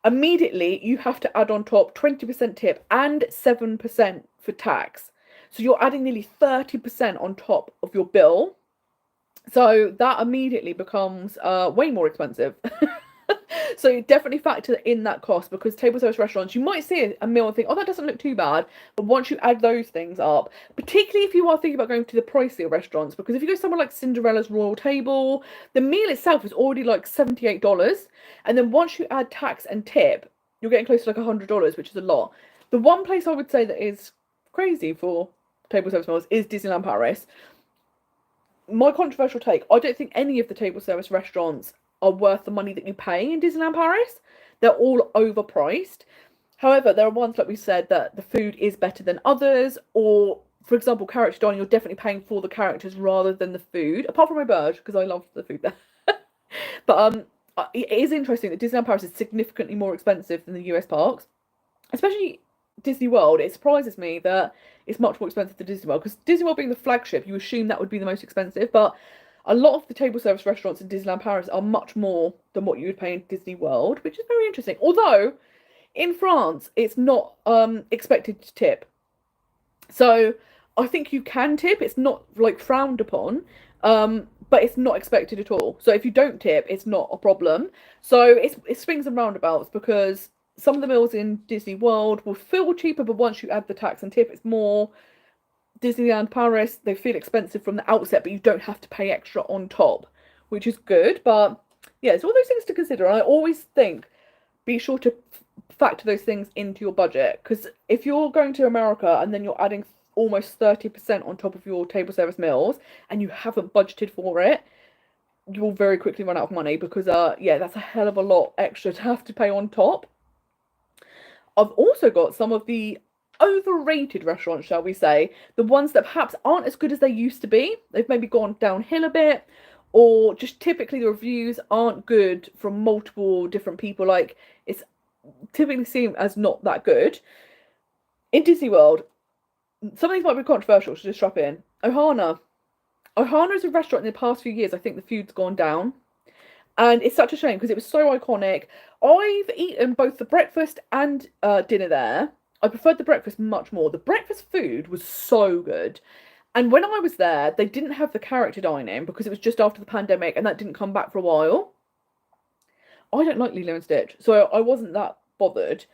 immediately you have to add on top 20% tip and 7% for tax. So you're adding nearly 30% on top of your bill. So that immediately becomes way more expensive. So definitely factor in that cost, because table service restaurants, you might see a meal and think, oh, that doesn't look too bad. But once you add those things up, particularly if you are thinking about going to the pricier restaurants, because if you go somewhere like Cinderella's Royal Table, the meal itself is already like $78. And then once you add tax and tip, you're getting close to like $100, which is a lot. The one place I would say that is crazy for table service meals is Disneyland Paris. My controversial take, I don't think any of the table service restaurants are worth the money that you pay in Disneyland Paris. They're all overpriced. However, there are ones, like we said, that the food is better than others, or, for example, character dining, you're definitely paying for the characters rather than the food, apart from my bird, because I love the food there. But it is interesting that Disneyland Paris is significantly more expensive than the US parks, especially Disney World. It surprises me that it's much more expensive than Disney World, because Disney World being the flagship, you assume that would be the most expensive, but a lot of the table service restaurants in Disneyland Paris are much more than what you would pay in Disney World, which is very interesting. Although, in France, it's not expected to tip. So, I think you can tip. It's not, like, frowned upon, but it's not expected at all. So, if you don't tip, it's not a problem. So, it swings and roundabouts, because some of the meals in Disney World will feel cheaper, but once you add the tax and tip, it's more. Disneyland Paris, they feel expensive from the outset, but you don't have to pay extra on top, which is good. But yeah, it's all those things to consider. And I always think, be sure to factor those things into your budget, because if you're going to America and then you're adding almost 30% on top of your table service meals and you haven't budgeted for it, you will very quickly run out of money, because yeah, that's a hell of a lot extra to have to pay on top. I've also got some of the overrated restaurants, shall we say, the ones that perhaps aren't as good as they used to be. They've maybe gone downhill a bit, or just typically the reviews aren't good from multiple different people. Like, it's typically seen as not that good. In Disney World, some of these might be controversial, so just drop in. Ohana. Ohana is a restaurant in the past few years, I think the food's gone down. And it's such a shame, because it was so iconic. I've eaten both the breakfast and dinner there. I preferred the breakfast much more. The breakfast food was so good. And when I was there, they didn't have the character dining, because it was just after the pandemic and that didn't come back for a while. I don't like Lilo and Stitch, so I wasn't that bothered.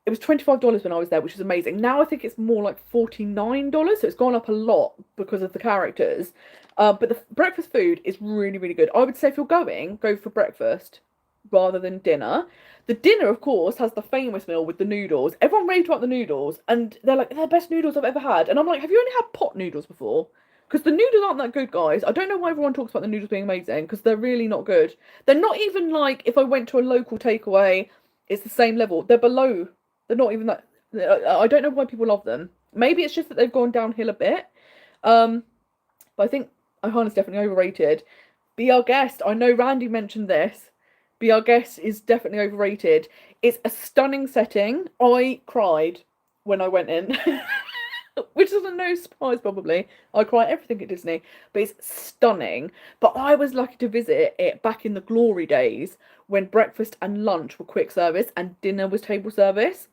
It was $25 when I was there, which is amazing. Now I think it's more like $49, so it's gone up a lot because of the characters. But the breakfast food is really, really good. I would say if you're going, go for breakfast rather than dinner. The dinner, of course, has the famous meal with the noodles. Everyone raved about the noodles, and they're like, they're the best noodles I've ever had. And I'm like, have you only had pot noodles before? Because the noodles aren't that good, guys. I don't know why everyone talks about the noodles being amazing, because they're really not good. They're not even like, if I went to a local takeaway, it's the same level. They're below. They're not even that. I don't know why people love them. Maybe it's just that they've gone downhill a bit. But I think Ohana's definitely overrated. Be Our Guest. I know Randy mentioned this. Be Our Guest is definitely overrated. It's a stunning setting. I cried when I went in. Which is no surprise, probably. I cry everything at Disney. But it's stunning. But I was lucky to visit it back in the glory days, when breakfast and lunch were quick service and dinner was table service.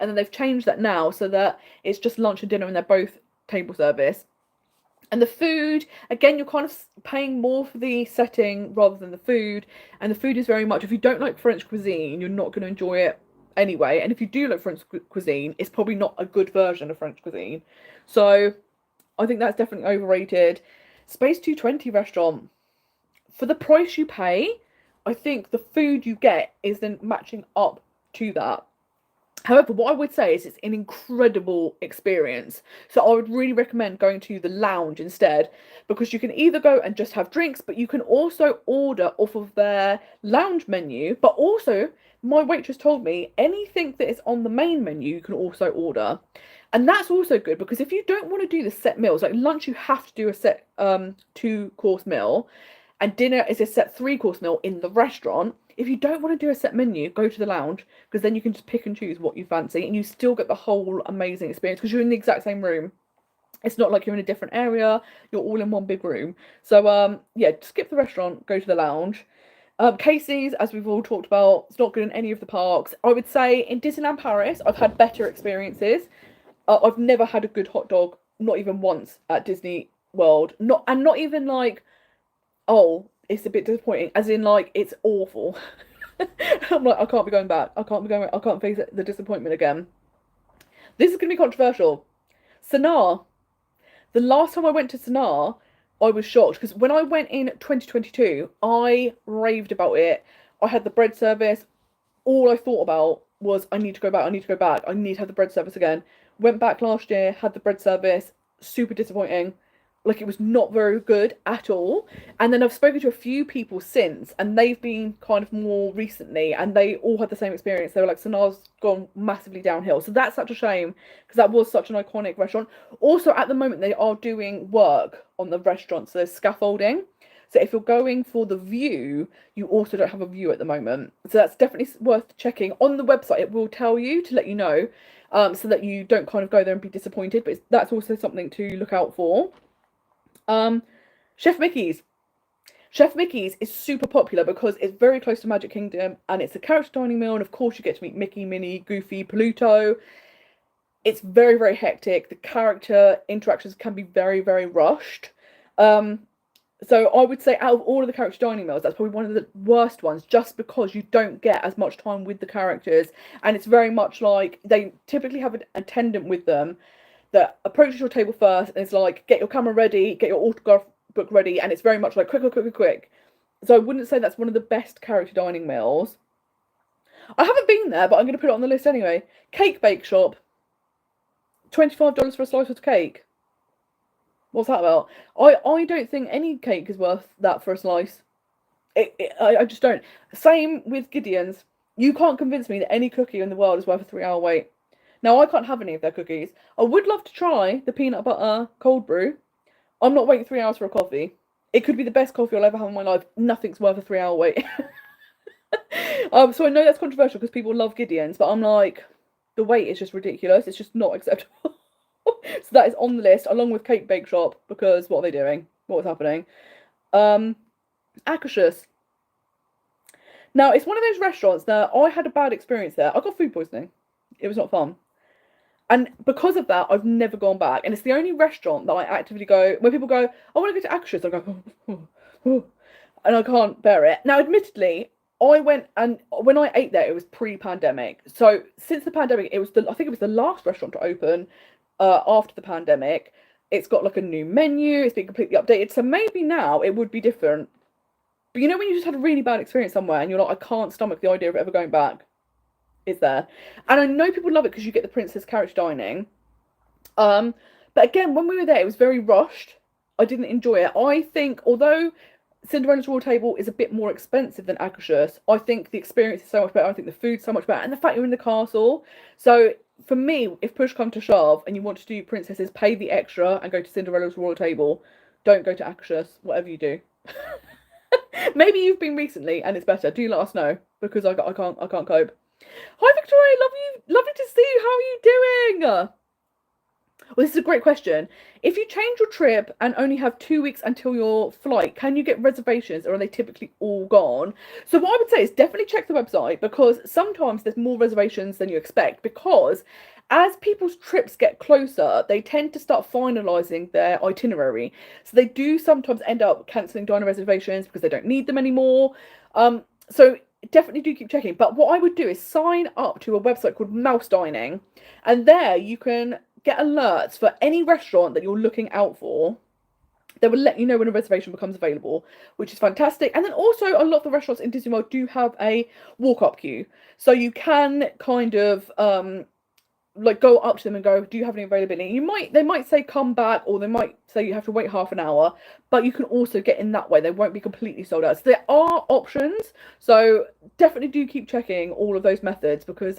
and then they've changed that now so that it's just lunch and dinner and they're both table service. And the food, again, you're kind of paying more for the setting rather than the food. And the food is very much, if you don't like French cuisine, you're not going to enjoy it anyway. And if you do like French cuisine, it's probably not a good version of French cuisine. So I think that's definitely overrated. Space 220 restaurant. For the price you pay, I think the food you get is then matching up to that. However, what I would say is it's an incredible experience. So I would really recommend going to the lounge instead, because you can either go and just have drinks, but you can also order off of their lounge menu. But also, my waitress told me anything that is on the main menu, you can also order. And that's also good, because if you don't want to do the set meals, like lunch, you have to do a set 2-course meal, and dinner is a set 3-course meal in the restaurant. If you don't want to do a set menu, go to the lounge, because then you can just pick and choose what you fancy, and you still get the whole amazing experience because you're in the exact same room. It's not like you're in a different area, you're all in one big room. So yeah, skip the restaurant, go to the lounge. Casey's, as we've all talked about, it's not good in any of the parks. I would say in Disneyland Paris, I've had better experiences. I've never had a good hot dog, not even once at Disney World. Not even like, oh, it's a bit disappointing, as in like it's awful. I'm like, I can't be going back. I can't face the disappointment again. This is going to be controversial. Sanaa. The last time I went to Sanaa, I was shocked, because when I went in 2022, I raved about it. I had the bread service. All I thought about was, I need to go back, I need to go back, I need to have the bread service again. Went back last year, had the bread service, super disappointing. Like, it was not very good at all. And then I've spoken to a few people since, and they've been kind of more recently, and they all had the same experience. They were like, Sanaa's gone massively downhill. So that's such a shame, because that was such an iconic restaurant. Also, at the moment, they are doing work on the restaurant, so there's scaffolding. So if you're going for the view, you also don't have a view at the moment. So that's definitely worth checking. On the website, it will tell you to let you know, so that you don't kind of go there and be disappointed. But that's also something to look out for. Chef Mickey's. Chef Mickey's is super popular because it's very close to Magic Kingdom, and it's a character dining meal, and of course you get to meet Mickey, Minnie, Goofy, Pluto. It's very, very hectic. The character interactions can be very, very rushed. So I would say out of all of the character dining meals, that's probably one of the worst ones, just because you don't get as much time with the characters, and it's very much like they typically have an attendant with them that approaches your table first and is like, get your camera ready, get your autograph book ready, and it's very much like quick. So I wouldn't say that's one of the best character dining meals. I haven't been there, but I'm going to put it on the list anyway. Cake Bake Shop. $25 for a slice of cake. What's that about? I don't think any cake is worth that for a slice. I just don't. Same with Gideon's. You can't convince me that any cookie in the world is worth a 3-hour wait. Now, I can't have any of their cookies. I would love to try the peanut butter cold brew. I'm not waiting 3 hours for a coffee. It could be the best coffee I'll ever have in my life. Nothing's worth a 3-hour wait. So I know that's controversial because people love Gideon's, but I'm like, the wait is just ridiculous. It's just not acceptable. So that is on the list, along with Cake Bake Shop, because what are they doing? What's happening? Acacious. Now, it's one of those restaurants that I had a bad experience there. I got food poisoning. It was not fun. And because of that, I've never gone back. And it's the only restaurant that I actively go, when people go, I want to go to Acacious, I go, and I can't bear it. Now, admittedly, I went, and when I ate there, it was pre-pandemic. So since the pandemic, I think it was the last restaurant to open after the pandemic. It's got like a new menu. It's been completely updated. So maybe now it would be different. But you know when you just had a really bad experience somewhere and you're like, I can't stomach the idea of ever going back. It's there. And I know people love it because you get the princess character dining. But again, when we were there, it was very rushed. I didn't enjoy it. I think, although Cinderella's Royal Table is a bit more expensive than Acacious, I think the experience is so much better. I think the food's so much better. And the fact you're in the castle. So for me, if push comes to shove and you want to do princesses, pay the extra and go to Cinderella's Royal Table. Don't go to Acacious, whatever you do. Maybe you've been recently and it's better. Do let us know, because I can't cope. Hi Victoria, lovely to see you. How are you doing? Well, this is a great question. If you change your trip and only have 2 weeks until your flight, can you get reservations or are they typically all gone? So, what I would say is definitely check the website because sometimes there's more reservations than you expect. Because as people's trips get closer, they tend to start finalising their itinerary. So, they do sometimes end up cancelling diner reservations because they don't need them anymore. So, definitely do keep checking. But what I would do is sign up to a website called Mouse Dining, and there you can get alerts for any restaurant that you're looking out for. They will let you know when a reservation becomes available, which is fantastic. And then also a lot of the restaurants in Disney World do have a walk-up queue. So you can kind of like go up to them and go, do you have any availability? They might say come back, or they might say you have to wait half an hour, but you can also get in that way. They won't be completely sold out. So there are options. So definitely do keep checking all of those methods because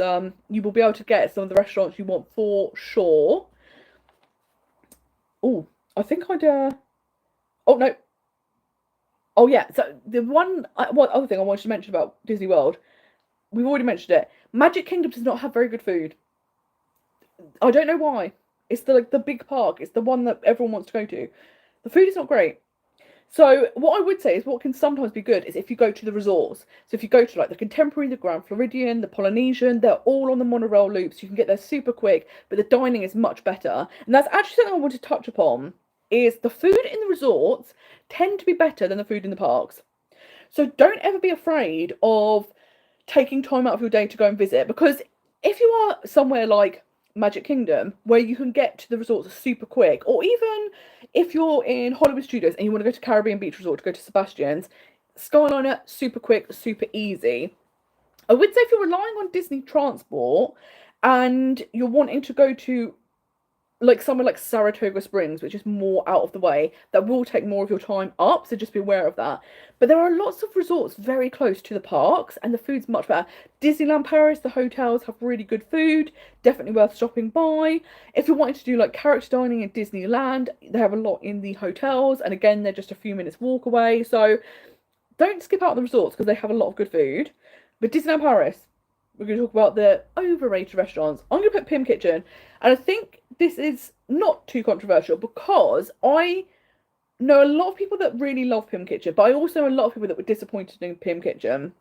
you will be able to get some of the restaurants you want for sure. Oh, I think I'd oh no. Oh yeah. So the one other thing I wanted to mention about Disney World, we've already mentioned it. Magic Kingdom does not have very good food. I don't know why. It's the big park. It's the one that everyone wants to go to. The food is not great. So what I would say is what can sometimes be good is if you go to the resorts. So if you go to like the Contemporary, the Grand Floridian, the Polynesian, they're all on the monorail loops. You can get there super quick, but the dining is much better. And that's actually something I want to touch upon is the food in the resorts tend to be better than the food in the parks. So don't ever be afraid of taking time out of your day to go and visit because if you are somewhere like Magic Kingdom where you can get to the resorts super quick, or even if you're in Hollywood Studios and you want to go to Caribbean Beach Resort to go to Sebastian's, Skyliner super quick, super easy. I would say if you're relying on Disney transport and you're wanting to go to like somewhere like Saratoga Springs, which is more out of the way, that will take more of your time up, so just be aware of that. But there are lots of resorts very close to the parks, and the food's much better. Disneyland Paris, the hotels have really good food, definitely worth stopping by. If you're wanting to do like character dining in Disneyland, they have a lot in the hotels, and again, they're just a few minutes walk away, so don't skip out on the resorts because they have a lot of good food. But Disneyland Paris, we're going to talk about the overrated restaurants. I'm going to put Pim Kitchen, and I think this is not too controversial because I know a lot of people that really love Pim Kitchen, but I also know a lot of people that were disappointed in Pim Kitchen.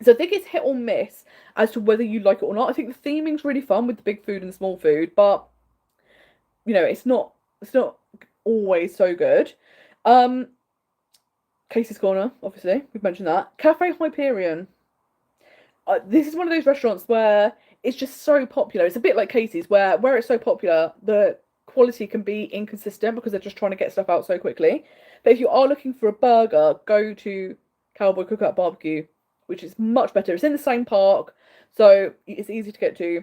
So I think it's hit or miss as to whether you like it or not. I think the theming's really fun with the big food and the small food, but you know, it's not always so good. Casey's Corner, obviously, we've mentioned that. Cafe Hyperion. This is one of those restaurants where it's just so popular. It's a bit like Casey's, where it's so popular, the quality can be inconsistent because they're just trying to get stuff out so quickly. But if you are looking for a burger, go to Cowboy Cookout Barbecue, which is much better. It's in the same park, so it's easy to get to,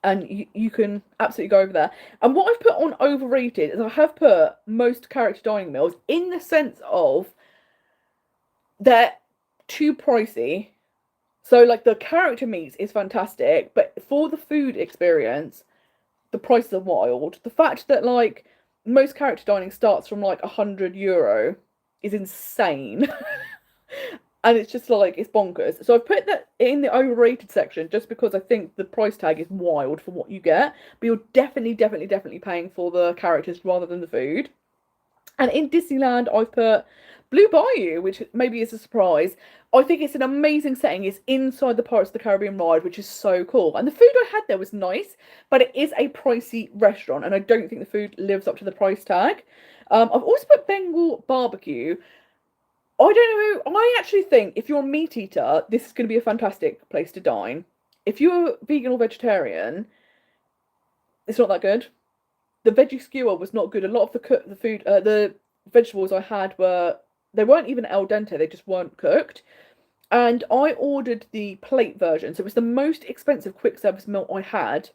and you can absolutely go over there. And what I've put on overrated is I have put most character dining meals in the sense of they're too pricey. So, like, the character meats is fantastic, but for the food experience, the prices are wild. The fact that, like, most character dining starts from, like, €100 is insane. And it's just, like, it's bonkers. So I've put that in the overrated section just because I think the price tag is wild for what you get. But you're definitely paying for the characters rather than the food. And in Disneyland, I've put Blue Bayou, which maybe is a surprise. I think it's an amazing setting. It's inside the Pirates of the Caribbean ride, which is so cool. And the food I had there was nice, but it is a pricey restaurant, and I don't think the food lives up to the price tag. I've also put Bengal Barbecue. I don't know. I actually think if you're a meat eater, this is going to be a fantastic place to dine. If you're vegan or vegetarian, it's not that good. The veggie skewer was not good. A lot of the vegetables I had they weren't even al dente. They just weren't cooked. And I ordered the plate version, so it was the most expensive quick service meal I had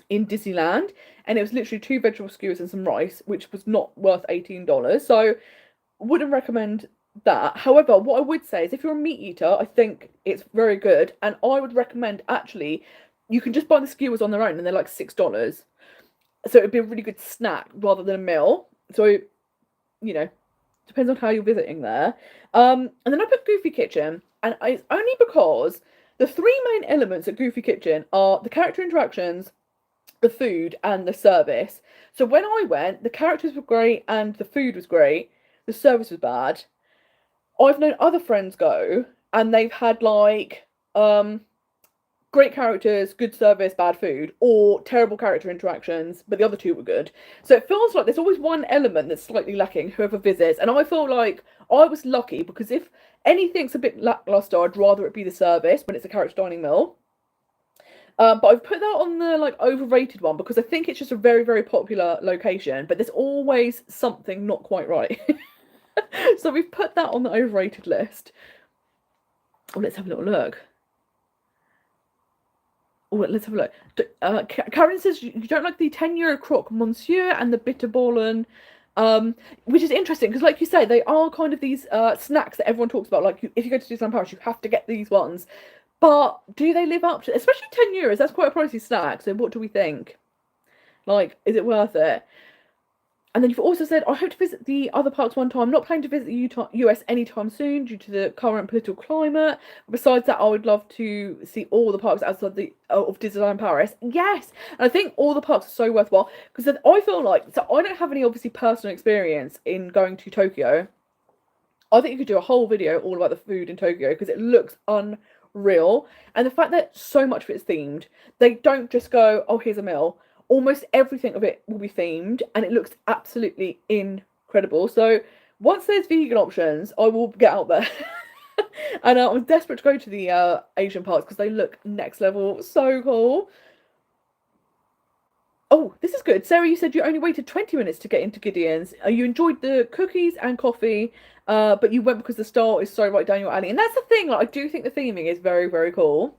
in Disneyland, and it was literally 2 vegetable skewers and some rice, which was not worth $18. So wouldn't recommend that. However, what I would say is if you're a meat eater, I think it's very good, and I would recommend actually you can just buy the skewers on their own, and they're like $6. So it'd be a really good snack rather than a meal. So, you know, depends on how you're visiting there. And then I put Goofy Kitchen, and it's only because the 3 main elements at Goofy Kitchen are the character interactions, the food and the service. So when I went, the characters were great and the food was great. The service was bad. I've known other friends go and they've had like great characters, good service, bad food, or terrible character interactions, but the other two were good. So it feels like there's always one element that's slightly lacking, whoever visits. And I feel like I was lucky because if anything's a bit lackluster, I'd rather it be the service when it's a character dining meal. But I've put that on the like overrated one because I think it's just a very, very popular location, but there's always something not quite right. So we've put that on the overrated list. Oh, let's have a little look. Oh, let's have a look. Karen says you don't like the €10 croque monsieur and the bitterballen, which is interesting because, like you say, they are kind of these snacks that everyone talks about. Like, if you go to Disneyland Paris, you have to get these ones. But do they live up to, especially €10? That's quite a pricey snack. So what do we think? Like, is it worth it? And then you've also said, I hope to visit the other parks one time. I'm not planning to visit the US anytime soon due to the current political climate. Besides that, I would love to see all the parks outside of Disneyland Paris. Yes, and I think all the parks are so worthwhile because I feel like, so I don't have any obviously personal experience in going to Tokyo. I think you could do a whole video all about the food in Tokyo because it looks unreal. And the fact that so much of it is themed, they don't just go, oh, here's a meal. Almost everything of it will be themed and it looks absolutely incredible. So once there's vegan options, I will get out there. And I'm desperate to go to the Asian parks because they look next level. So cool. Oh, this is good. Sarah, you said you only waited 20 minutes to get into Gideon's. You enjoyed the cookies and coffee, but you went because the style is so right down your alley. And that's the thing. Like, I do think the theming is very, very cool.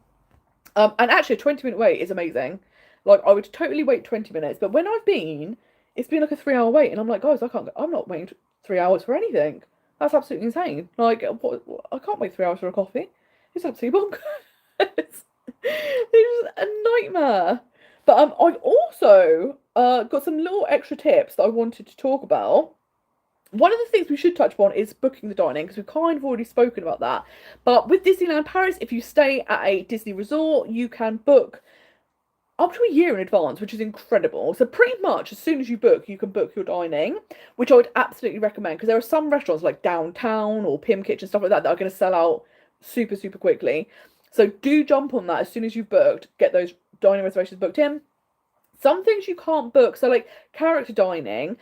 And actually, a 20-minute wait is amazing. Like, I would totally wait 20 minutes. But when I've been, it's been like a 3-hour wait. And I'm like, guys, I'm not waiting 3 hours for anything. That's absolutely insane. Like, I can't wait 3 hours for a coffee. It's absolutely bonkers. It's a nightmare. But I've also got some little extra tips that I wanted to talk about. One of the things we should touch upon is booking the dining, because we've kind of already spoken about that. But with Disneyland Paris, if you stay at a Disney resort, you can book up to a year in advance, which is incredible. So pretty much as soon as you book, you can book your dining, which I would absolutely recommend, because there are some restaurants like Downtown or Pim Kitchen, stuff like that, that are going to sell out super, super quickly. So do jump on that as soon as you've booked, get those dining reservations booked in. Some things you can't book, so like character dining,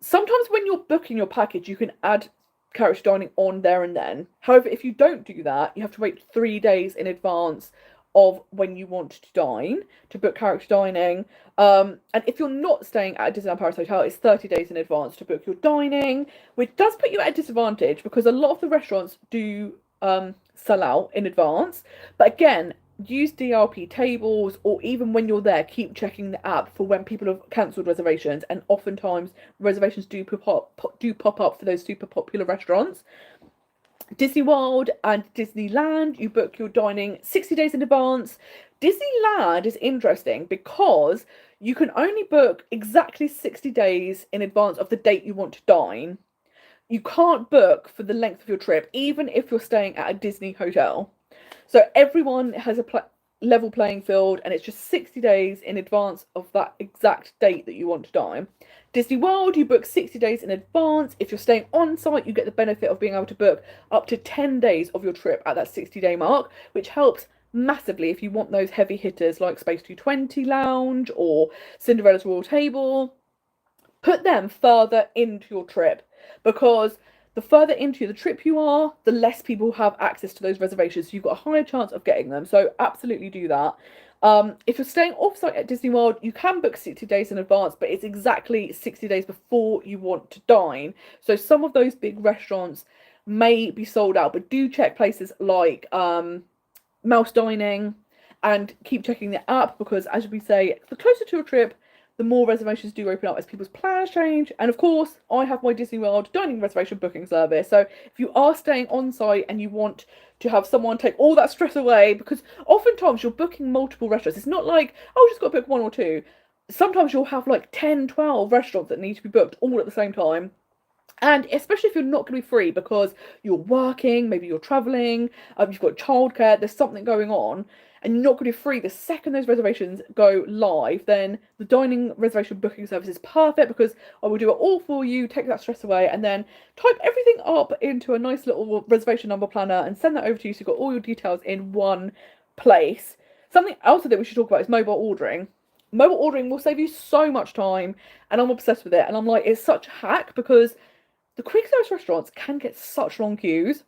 sometimes when you're booking your package, you can add character dining on there and then. However, if you don't do that, you have to wait 3 days in advance of when you want to dine to book character dining. And if you're not staying at a Disneyland Paris hotel, it's 30 days in advance to book your dining, which does put you at a disadvantage because a lot of the restaurants do sell out in advance. But again, use DRP tables, or even when you're there, keep checking the app for when people have cancelled reservations, and oftentimes reservations do pop up for those super popular restaurants. Disney World and Disneyland, you book your dining 60 days in advance. Disneyland is interesting because you can only book exactly 60 days in advance of the date you want to dine. You can't book for the length of your trip, even if you're staying at a Disney hotel. So everyone has a level playing field, and it's just 60 days in advance of that exact date that you want to dine. Disney World, you book 60 days in advance. If you're staying on site, you get the benefit of being able to book up to 10 days of your trip at that 60-day mark, which helps massively if you want those heavy hitters like Space 220 Lounge or Cinderella's Royal Table. Put them further into your trip, because the further into the trip you are, the less people have access to those reservations. So you've got a higher chance of getting them. So absolutely do that. If you're staying off-site at Disney World, you can book 60 days in advance, but it's exactly 60 days before you want to dine. So some of those big restaurants may be sold out, but do check places like Mouse Dining and keep checking the app, because as we say, the closer to your trip, the more reservations do open up as people's plans change. And of course, I have my Disney World dining reservation booking service. So if you are staying on site and you want to have someone take all that stress away, because oftentimes you're booking multiple restaurants. It's not like, oh, just got to book one or two. Sometimes you'll have like 10, 12 restaurants that need to be booked all at the same time. And especially if you're not going to be free because you're working, maybe you're traveling, you've got childcare, there's something going on, and you're not going to be free the second those reservations go live, then the dining reservation booking service is perfect because I will do it all for you, take that stress away, and then type everything up into a nice little reservation number planner and send that over to you so you've got all your details in one place. Something else that we should talk about is mobile ordering. Mobile ordering will save you so much time, and I'm obsessed with it. And I'm like, it's such a hack because the quick service restaurants can get such long queues,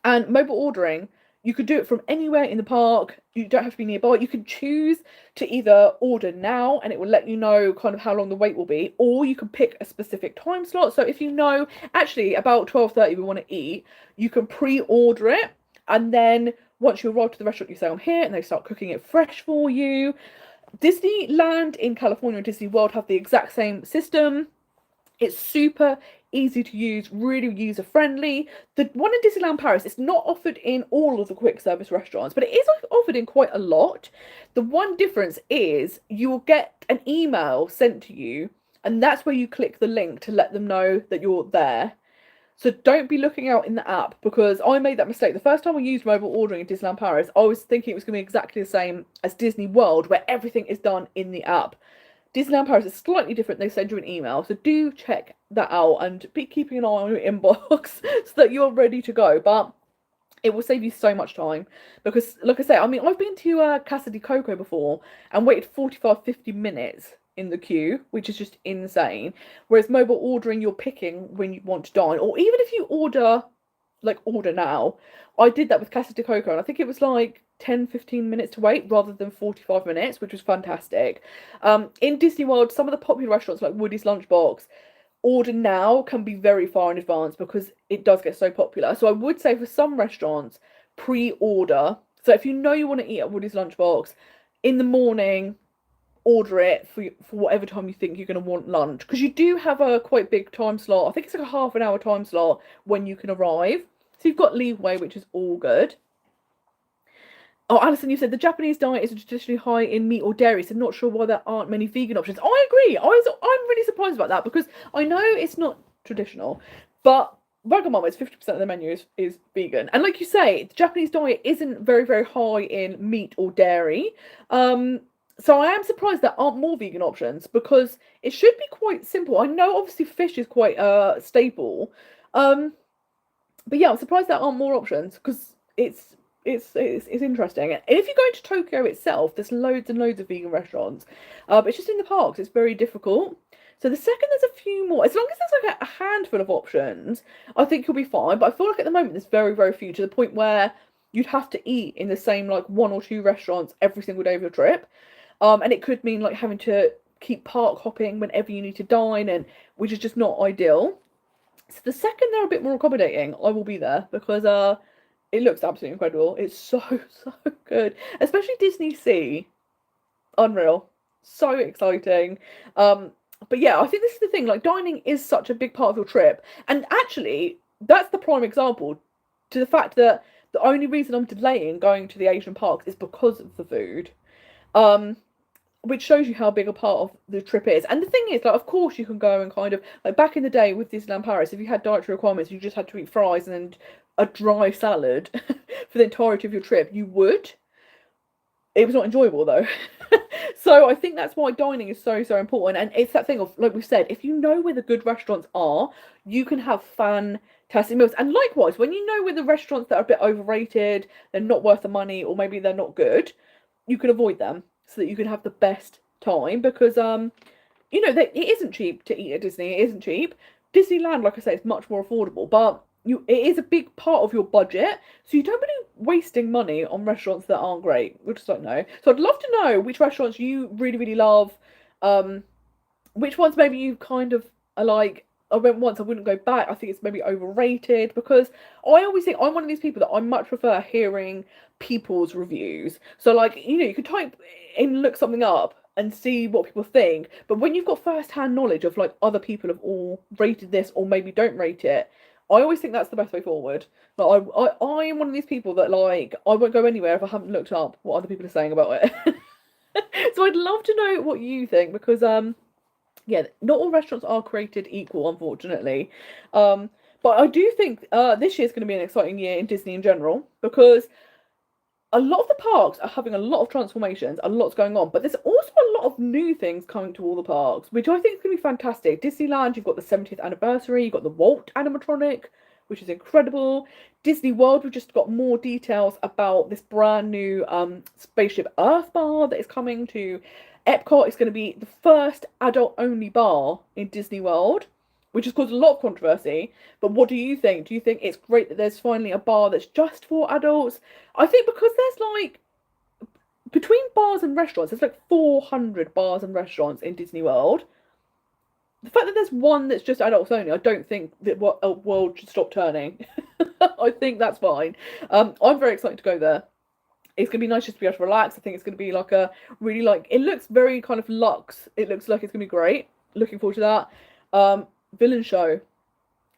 and mobile ordering, you could do it from anywhere in the park. You don't have to be nearby. You can choose to either order now and it will let you know kind of how long the wait will be, or you can pick a specific time slot. So if you know actually about 12:30 we want to eat, you can pre-order it, and then once you arrive to the restaurant you say I'm here and they start cooking it fresh for you. Disneyland in California and Disney World have the exact same system. It's super easy to use, really user friendly. The one in Disneyland Paris, it's not offered in all of the quick service restaurants, but it is offered in quite a lot. The one difference is you will get an email sent to you, and that's where you click the link to let them know that you're there. So don't be looking out in the app, because I made that mistake. The first time I used mobile ordering in Disneyland Paris, I was thinking it was going to be exactly the same as Disney World, where everything is done in the app. Disneyland Paris is slightly different. They send you an email, so do check that out and be keeping an eye on your inbox so that you're ready to go. But it will save you so much time because, like I say, I mean, I've been to Casa de Coco before and waited 45-50 minutes in the queue, which is just insane. Whereas mobile ordering, you're picking when you want to dine, or even if you order now. I did that with Casa de Coco, and I think it was like 10-15 minutes to wait rather than 45 minutes, which was fantastic. In Disney World, some of the popular restaurants like Woody's Lunchbox, order now can be very far in advance because it does get so popular. So I would say for some restaurants, pre-order. So if you know you want to eat at Woody's Lunchbox in the morning, order it for whatever time you think you're going to want lunch, because you do have a quite big time slot. I think it's like a half an hour time slot when you can arrive. So you've got leeway, which is all good. Oh, Alison, you said the Japanese diet is traditionally high in meat or dairy, so not sure why there aren't many vegan options. I agree. I'm really surprised about that because I know it's not traditional, but Wagamama's 50% of the menu is vegan. And like you say, the Japanese diet isn't very, very high in meat or dairy. So I am surprised there aren't more vegan options because it should be quite simple. I know obviously fish is quite a staple. But yeah, I'm surprised there aren't more options because it's interesting. And if you go into Tokyo itself, there's loads and loads of vegan restaurants. But it's just in the parks, it's very difficult. So the second there's a few more, as long as there's like a handful of options, I think you'll be fine. But I feel like at the moment there's very, very few, to the point where you'd have to eat in the same like one or two restaurants every single day of your trip. And it could mean like having to keep park hopping whenever you need to dine, and which is just not ideal. So the second they're a bit more accommodating, I will be there because it looks absolutely incredible. It's so good, especially Disney Sea, unreal, so exciting. But yeah, I think this is the thing. Like, dining is such a big part of your trip, and actually, that's the prime example to the fact that the only reason I'm delaying going to the Asian parks is because of the food. Which shows you how big a part of the trip is. And the thing is, like, of course you can go and kind of, like, back in the day with Disneyland Paris, if you had dietary requirements, you just had to eat fries and a dry salad for the entirety of your trip, you would. It was not enjoyable though. So I think that's why dining is so, so important. And it's that thing of, like we said, if you know where the good restaurants are, you can have fantastic meals. And likewise, when you know where the restaurants that are a bit overrated, they're not worth the money, or maybe they're not good, you can avoid them so that you can have the best time. Because you know, it isn't cheap to eat at Disney. It isn't cheap. Disneyland, like I say, is much more affordable, but it is a big part of your budget, so you don't want to be wasting money on restaurants that aren't great. We just don't know. So I'd love to know which restaurants you really, really love. Which ones maybe you kind of are like, I went once, I wouldn't go back. I think it's maybe overrated, because I always think I'm one of these people that I much prefer hearing people's reviews. So like, you know, you could type in, look something up and see what people think. But when you've got first-hand knowledge of like other people have all rated this or maybe don't rate it, I always think that's the best way forward. Like I am one of these people that like, I won't go anywhere if I haven't looked up what other people are saying about it. So I'd love to know what you think, because Yeah, not all restaurants are created equal, unfortunately. But I do think this year's going to be an exciting year in Disney in general, because a lot of the parks are having a lot of transformations, a lot's going on, but there's also a lot of new things coming to all the parks, which I think is going to be fantastic. Disneyland, you've got the 70th anniversary, you've got the Walt animatronic, which is incredible. Disney World, we've just got more details about this brand new Spaceship Earth bar that is coming to Epcot. It's going to be the first adult-only bar in Disney World, which has caused a lot of controversy. But what do you think? Do you think it's great that there's finally a bar that's just for adults? I think because there's like, between bars and restaurants, there's like 400 bars and restaurants in Disney World. The fact that there's one that's just adults only, I don't think that what a world should stop turning. I think that's fine. I'm very excited to go there. It's going to be nice just to be able to relax. I think it's going to be like a really like, it looks very kind of luxe. It looks like it's going to be great. Looking forward to that. Villain show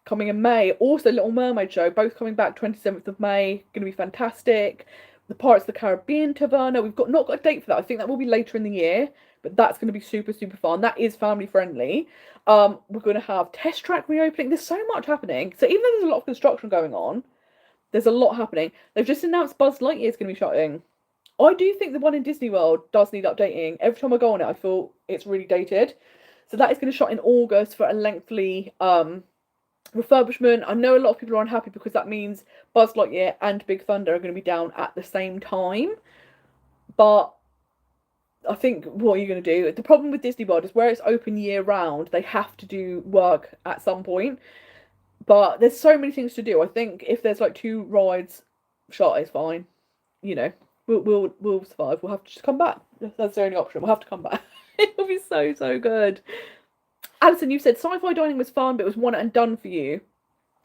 coming in May. Also Little Mermaid show, both coming back 27th of May. Going to be fantastic. The Pirates of the Caribbean Taverna. We've not got a date for that. I think that will be later in the year, but that's going to be super, super fun. That is family friendly. We're going to have Test Track reopening. There's so much happening. So even though there's a lot of construction going on, there's a lot happening. They've just announced Buzz Lightyear is going to be shutting. I do think the one in Disney World does need updating. Every time I go on it, I feel it's really dated. So that is going to shut in August for a lengthy refurbishment. I know a lot of people are unhappy because that means Buzz Lightyear and Big Thunder are going to be down at the same time. But I think, what are you going to do? The problem with Disney World is where it's open year round, they have to do work at some point. But there's so many things to do. I think if there's like 2 rides shot, it's fine. You know, we'll survive. We'll have to just come back. That's the only option. We'll have to come back. It'll be so, so good. Alison, you said sci-fi dining was fun, but it was one and done for you.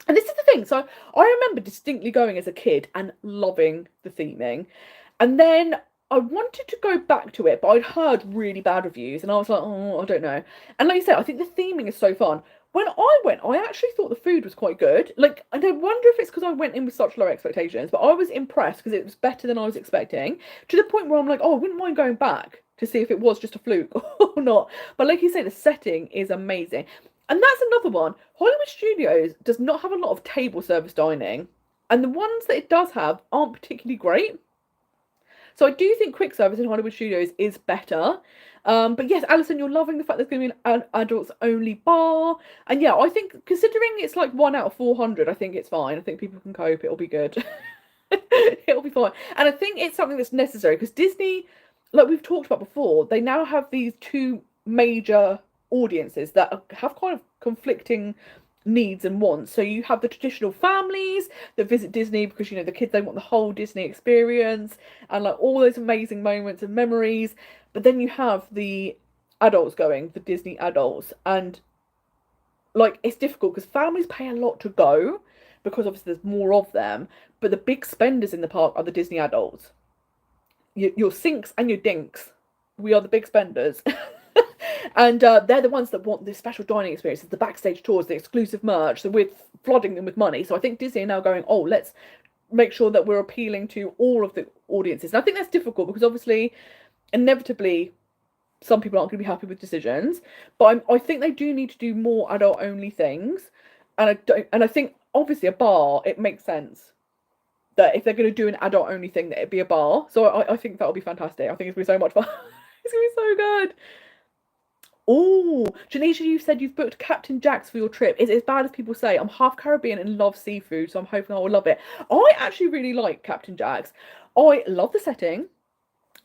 And this is the thing. So I remember distinctly going as a kid and loving the theming. And then I wanted to go back to it, but I'd heard really bad reviews. And I was like, oh, I don't know. And like you said, I think the theming is so fun. When I went, I actually thought the food was quite good. Like, and I wonder if it's because I went in with such low expectations, but I was impressed because it was better than I was expecting, to the point where I'm like, oh, I wouldn't mind going back to see if it was just a fluke or not. But like you say, the setting is amazing. And that's another one. Hollywood Studios does not have a lot of table service dining, and the ones that it does have aren't particularly great. So I do think quick service in Hollywood Studios is better. But yes, Alison, you're loving the fact there's going to be an adults only bar. And yeah, I think considering it's like 1 out of 400, I think it's fine. I think people can cope. It'll be good. It'll be fine. And I think it's something that's necessary because Disney, like we've talked about before, they now have these 2 major audiences that have kind of conflicting needs and wants. So you have the traditional families that visit Disney because, you know, the kids, they want the whole Disney experience and like all those amazing moments and memories. But then you have the adults going, the Disney adults, and like it's difficult because families pay a lot to go because obviously there's more of them, but the big spenders in the park are the Disney adults. Your sinks and your dinks, we are the big spenders. And they're the ones that want the special dining experiences, the backstage tours, the exclusive merch. So we're flooding them with money. So I think Disney are now going, oh, let's make sure that we're appealing to all of the audiences. And I think that's difficult because obviously, inevitably, some people aren't going to be happy with decisions. But I think they do need to do more adult-only things. And I think obviously a bar, it makes sense that if they're going to do an adult-only thing, that it'd be a bar. So I think that'll be fantastic. I think it's going to be so much fun. It's going to be so good. Oh, Janisha, you said you've booked Captain Jack's for your trip. Is it as bad as people say? I'm half Caribbean and love seafood, so I'm hoping I will love it. I actually really like Captain Jack's. I love the setting.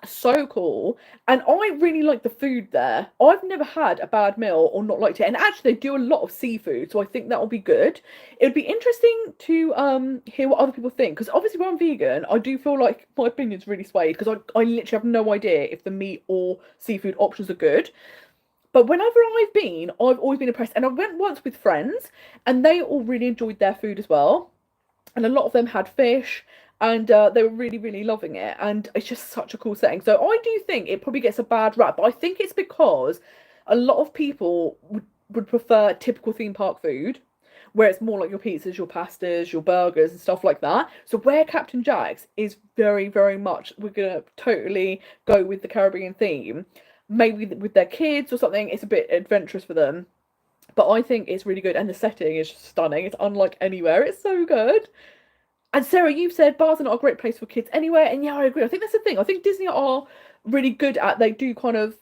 So cool. And I really like the food there. I've never had a bad meal or not liked it. And actually, they do a lot of seafood, so I think that will be good. It would be interesting to hear what other people think, because obviously when I'm vegan, I do feel like my opinion's really swayed, because I literally have no idea if the meat or seafood options are good. But whenever I've been, I've always been impressed. And I went once with friends, and they all really enjoyed their food as well. And a lot of them had fish, and they were really, really loving it. And it's just such a cool setting. So I do think it probably gets a bad rap, but I think it's because a lot of people would prefer typical theme park food, where it's more like your pizzas, your pastas, your burgers and stuff like that. So where Captain Jack's is very, very much, we're going to totally go with the Caribbean theme. maybe with their kids or something, it's a bit adventurous for them. But I think it's really good, and the setting is just stunning. It's unlike anywhere. It's so good. And Sarah, you've said bars are not a great place for kids anywhere, and yeah, I agree. I think that's the thing. I think Disney are really good at, they do kind of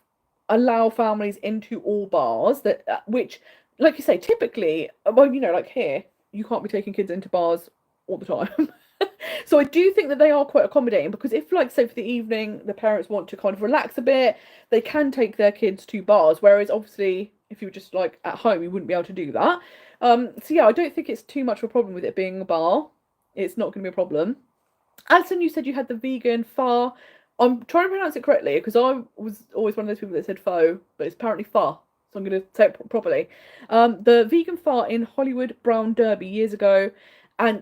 allow families into all bars that which, like you say, typically, well, you know, like here, you can't be taking kids into bars all the time. So I do think that they are quite accommodating, because if, like, say for the evening, the parents want to kind of relax a bit, they can take their kids to bars. Whereas obviously, if you were just like at home, you wouldn't be able to do that. So yeah, I don't think it's too much of a problem with it being a bar. It's not going to be a problem. Alison, you said you had the vegan pho. I'm trying to pronounce it correctly, because I was always one of those people that said pho, but it's apparently pho. So I'm going to say it properly. The vegan pho in Hollywood Brown Derby years ago. And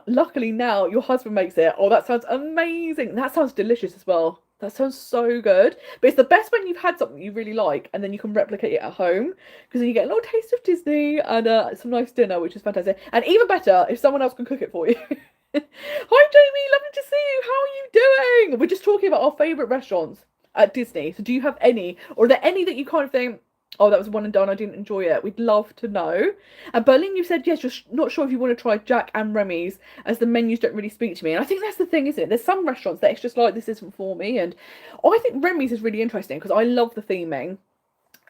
luckily now your husband makes it. Oh, that sounds amazing. That sounds delicious as well. That sounds so good. But it's the best when you've had something you really like and then you can replicate it at home, because then you get a little taste of Disney and some nice dinner, which is fantastic. And even better if someone else can cook it for you. Hi Jamie, lovely to see you. How are you doing? We're just talking about our favourite restaurants at Disney. So do you have any? Or are there any that you kind of think, oh, that was one and done, I didn't enjoy it? We'd love to know. And Berlin, you said, yes, you're not sure if you want to try Jack and Remy's, as the menus don't really speak to me. And I think that's the thing, isn't it? There's some restaurants that it's just like, this isn't for me. And I think Remy's is really interesting, because I love the theming.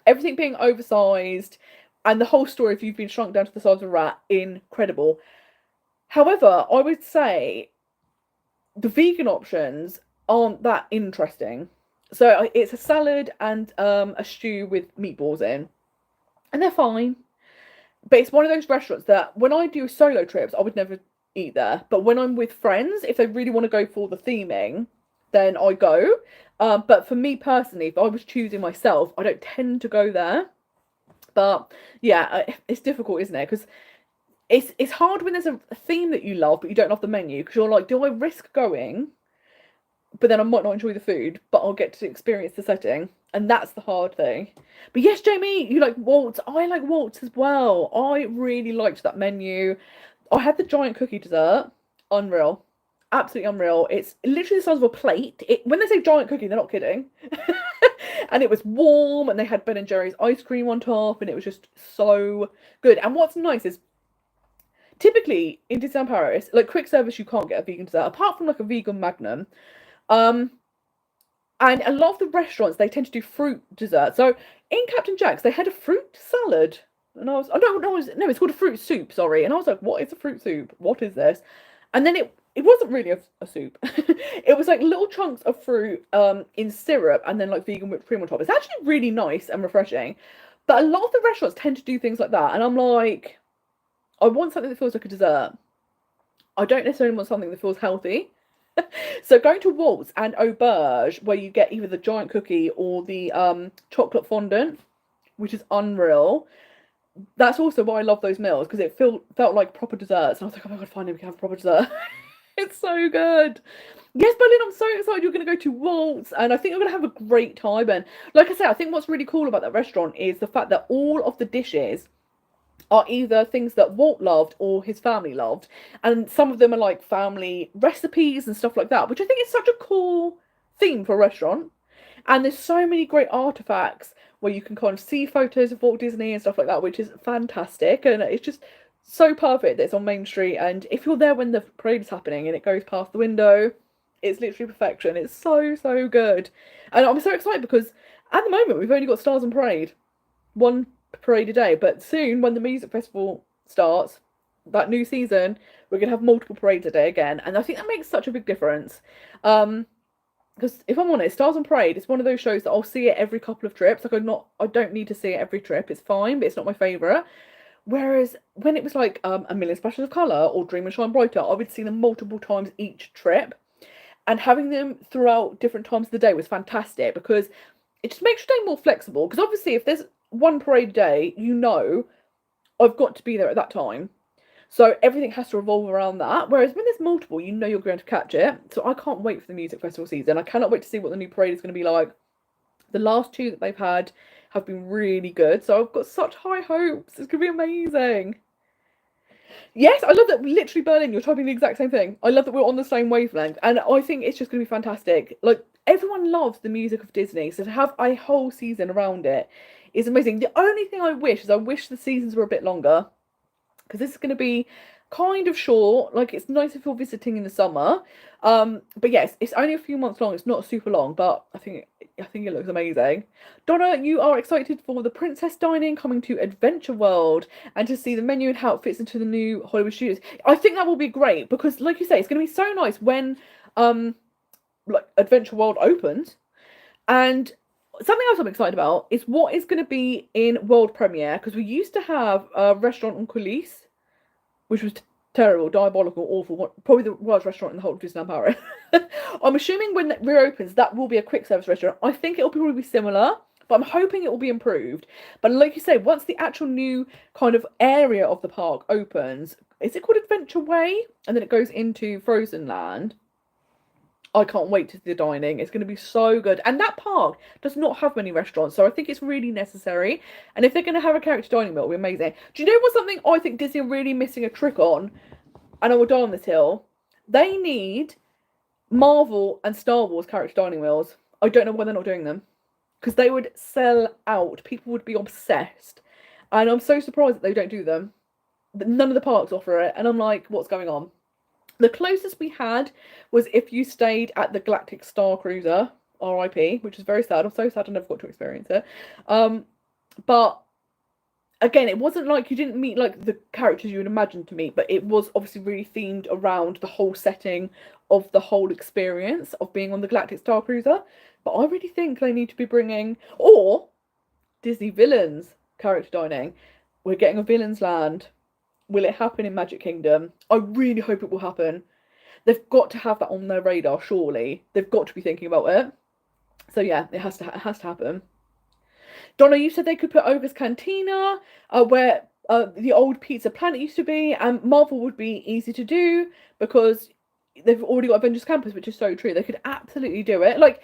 Everything being oversized, and the whole story, if you've been shrunk down to the size of a rat, incredible. However, I would say the vegan options aren't that interesting. So it's a salad and a stew with meatballs in, and they're fine. But it's one of those restaurants that when I do solo trips, I would never eat there. But when I'm with friends, if they really want to go for the theming, then I go. But for me personally, if I was choosing myself, I don't tend to go there. But yeah, it's difficult, isn't it? Because it's hard when there's a theme that you love, but you don't love the menu, because you're like, do I risk going? But then I might not enjoy the food, but I'll get to experience the setting. And that's the hard thing. But yes, Jamie, you like Waltz. I like Waltz as well. I really liked that menu. I had the giant cookie dessert. Unreal. Absolutely unreal. It's literally the size of a plate. When they say giant cookie, they're not kidding. And it was warm, and they had Ben and Jerry's ice cream on top, and it was just so good. And what's nice is, typically in Disneyland Paris, like quick service, you can't get a vegan dessert, apart from like a vegan Magnum. And a lot of the restaurants, they tend to do fruit dessert. So in Captain Jack's, they had a fruit salad. And I was, oh no, it's called a fruit soup, sorry. And I was like, what is a fruit soup? What is this? And then it wasn't really a soup. It was like little chunks of fruit in syrup, and then like vegan whipped cream on top. It's actually really nice and refreshing. But a lot of the restaurants tend to do things like that. And I'm like, I want something that feels like a dessert. I don't necessarily want something that feels healthy. So going to Waltz and Auberge, where you get either the giant cookie or the chocolate fondant, which is unreal. That's also why I love those meals, because it felt like proper desserts. And I was like, oh my god, finally we can have a proper dessert. It's so good. Yes, Berlin, I'm so excited you're going to go to Waltz, and I think you're going to have a great time. And like I say, I think what's really cool about that restaurant is the fact that all of the dishes are either things that Walt loved or his family loved. And some of them are like family recipes and stuff like that, which I think is such a cool theme for a restaurant. And there's so many great artifacts where you can kind of see photos of Walt Disney and stuff like that, which is fantastic. And it's just so perfect that it's on Main Street. And if you're there when the parade is happening and it goes past the window, it's literally perfection. It's so, so good. And I'm so excited because at the moment we've only got Stars on Parade. One parade a day, but soon when the music festival starts, that new season, we're gonna have multiple parades a day again, and I think that makes such a big difference. Because if I'm honest, Stars on Parade is one of those shows that I'll see it every couple of trips. Like I don't need to see it every trip. It's fine, but it's not my favourite. Whereas when it was like A Million Splashes of Colour or Dream and Shine Brighter, I would see them multiple times each trip, and having them throughout different times of the day was fantastic, because it just makes your day more flexible. Because obviously if there's one parade day, you know, I've got to be there at that time. So everything has to revolve around that. Whereas when there's multiple, you know you're going to catch it. So I can't wait for the music festival season. I cannot wait to see what the new parade is going to be like. The last two that they've had have been really good. So I've got such high hopes. It's going to be amazing. Yes, I love that. Literally, Berlin, you're typing the exact same thing. I love that we're on the same wavelength, and I think it's just going to be fantastic. Like, everyone loves the music of Disney, so to have a whole season around it is amazing. The only thing I wish is I wish the seasons were a bit longer, because this is going to be kind of short. Like, it's nice if you're visiting in the summer. But yes, it's only a few months long. It's not super long, but I think it looks amazing. Donna, you are excited for the Princess Dining coming to Adventure World and to see the menu and how it fits into the new Hollywood Studios. I think that will be great because, like you say, it's going to be so nice when like Adventure World opens. And something else I'm excited about is what is going to be in World Premiere, because we used to have a restaurant on Coulisses, which was terrible, diabolical, awful, probably the worst restaurant in the whole of Disneyland Paris. I'm assuming when it reopens, that will be a quick service restaurant. I think it'll probably be similar, but I'm hoping it will be improved. But like you say, once the actual new kind of area of the park opens, is it called Adventure Way? And then it goes into Frozen Land. I can't wait to see the dining. It's going to be so good. And that park does not have many restaurants, so I think it's really necessary. And if they're going to have a character dining meal, it'll be amazing. Do you know what's something I think Disney are really missing a trick on? And I will die on this hill. They need Marvel and Star Wars character dining meals. I don't know why they're not doing them. Because they would sell out. People would be obsessed. And I'm so surprised that they don't do them. None of the parks offer it. And I'm like, what's going on? The closest we had was if you stayed at the Galactic Star Cruiser, RIP, which is very sad. I'm so sad I never got to experience it. But again, it wasn't like you didn't meet like the characters you would imagine to meet, but it was obviously really themed around the whole setting of the whole experience of being on the Galactic Star Cruiser. But I really think they need to be bringing, or Disney Villains character dining. We're getting a Villains Land. Will it happen in Magic Kingdom? I really hope it will happen. They've got to have that on their radar, surely. They've got to be thinking about it. So yeah, it has to happen. Donna, you said they could put Ogre's Cantina, where the old Pizza Planet used to be, and Marvel would be easy to do because they've already got Avengers Campus, which is so true. They could absolutely do it. Like,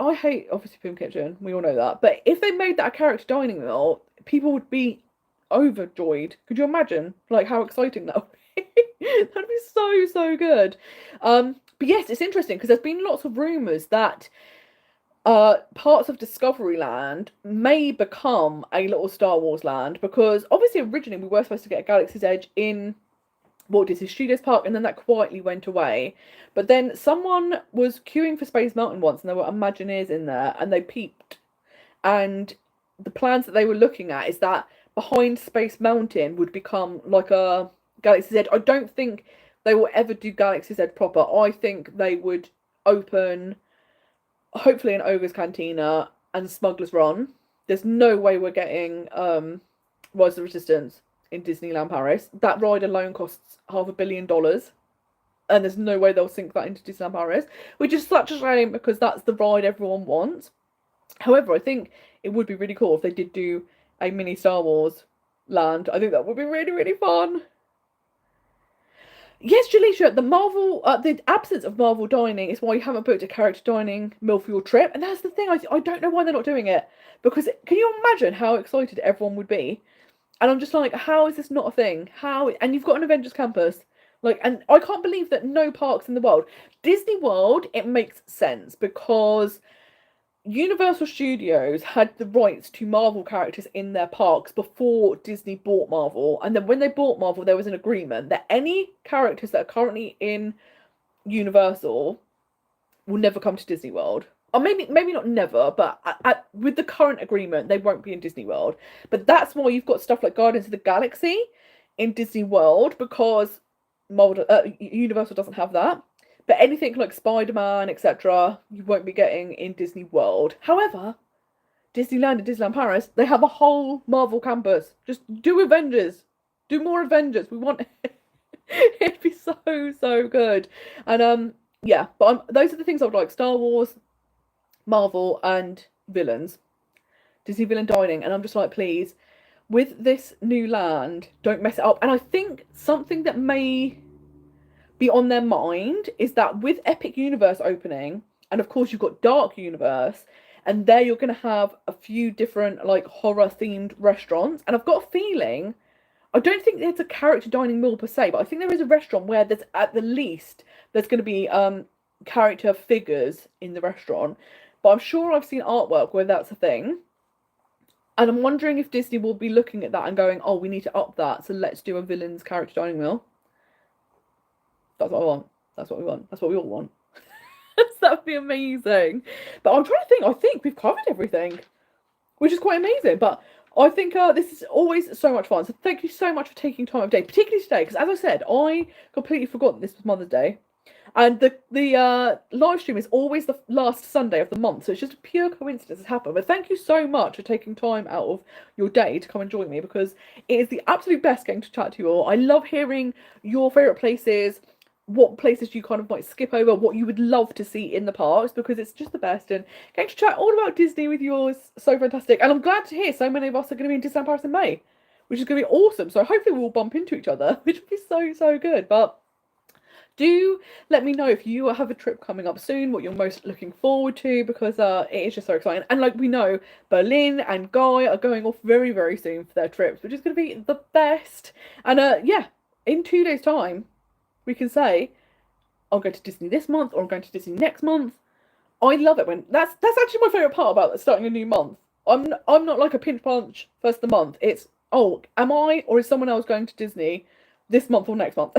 I hate, obviously, Pim Kitchen. We all know that. But if they made that a character dining meal, people would be overjoyed. Could you imagine like how exciting that would be? That'd be so good. But yes, it's interesting because there's been lots of rumors that parts of Discoveryland may become a little Star Wars land, because obviously originally we were supposed to get a Galaxy's Edge in Walt Disney Studios Park, and then that quietly went away. But then someone was queuing for Space Mountain once, and there were Imagineers in there, and they peeped, and the plans that they were looking at is that behind Space Mountain would become like a Galaxy's Edge. I don't think they will ever do Galaxy's Edge proper. I think they would open, hopefully, an Ogre's Cantina and Smuggler's Run. There's no way we're getting Rise of the Resistance in Disneyland Paris. That ride alone costs $500 million. And there's no way they'll sink that into Disneyland Paris, which is such a shame because that's the ride everyone wants. However, I think it would be really cool if they did do a mini Star Wars land. I think that would be really fun. Yes, Jaleisha, the absence of Marvel dining is why you haven't booked a character dining meal for your trip. And that's the thing, I don't know why they're not doing it. Because can you imagine how excited everyone would be? And I'm just like, how is this not a thing? How? And you've got an Avengers Campus. Like, and I can't believe that no parks in the world. Disney World, it makes sense because Universal Studios had the rights to Marvel characters in their parks before Disney bought Marvel. And then when they bought Marvel, there was an agreement that any characters that are currently in Universal will never come to Disney World. Or maybe not never, but with the current agreement, they won't be in Disney World. But that's why you've got stuff like Guardians of the Galaxy in Disney World, because Universal doesn't have that. But anything like Spider-Man, etc., you won't be getting in Disney World. However, Disneyland and Disneyland Paris, they have a whole Marvel campus. Just do Avengers. Do more Avengers. We want it. It'd be so good. And yeah, but those are the things I would like. Star Wars, Marvel, and villains. Disney villain dining. And I'm just like, please, with this new land, don't mess it up. And I think something that may be on their mind is that with Epic Universe opening, and of course you've got Dark Universe, and there you're going to have a few different like horror themed restaurants, and I've got a feeling, I don't think there's a character dining meal per se, but I think there is a restaurant where there's at the least there's going to be character figures in the restaurant. But I'm sure I've seen artwork where that's a thing. And I'm wondering if Disney will be looking at that and going, oh, we need to up that, so let's do a villain's character dining meal. That's what I want. That's what we want. That's what we all want. That would be amazing. But I'm trying to think. I think we've covered everything, which is quite amazing. But I think this is always so much fun. So thank you so much for taking time of day, particularly today, because as I said, I completely forgot that this was Mother's Day. And the live stream is always the last Sunday of the month, so it's just a pure coincidence it's happened. But thank you so much for taking time out of your day to come and join me, because it is the absolute best getting to chat to you all. I love hearing your favourite places, what places you kind of might skip over, what you would love to see in the parks, because it's just the best. And getting to chat all about Disney with you is so fantastic. And I'm glad to hear so many of us are going to be in Disneyland Paris in May, which is going to be awesome. So hopefully we'll bump into each other, which would be so good. But do let me know if you have a trip coming up soon, what you're most looking forward to, because it is just so exciting. And like we know, Berlin and Guy are going off very soon for their trips, which is going to be the best. And yeah, in 2 days' time, we can say, I'll go to Disney this month, or I'm going to Disney next month. I love it when that's actually my favourite part about starting a new month. I'm not like a pinch punch first of the month. It's, oh, am I or is someone else going to Disney this month or next month?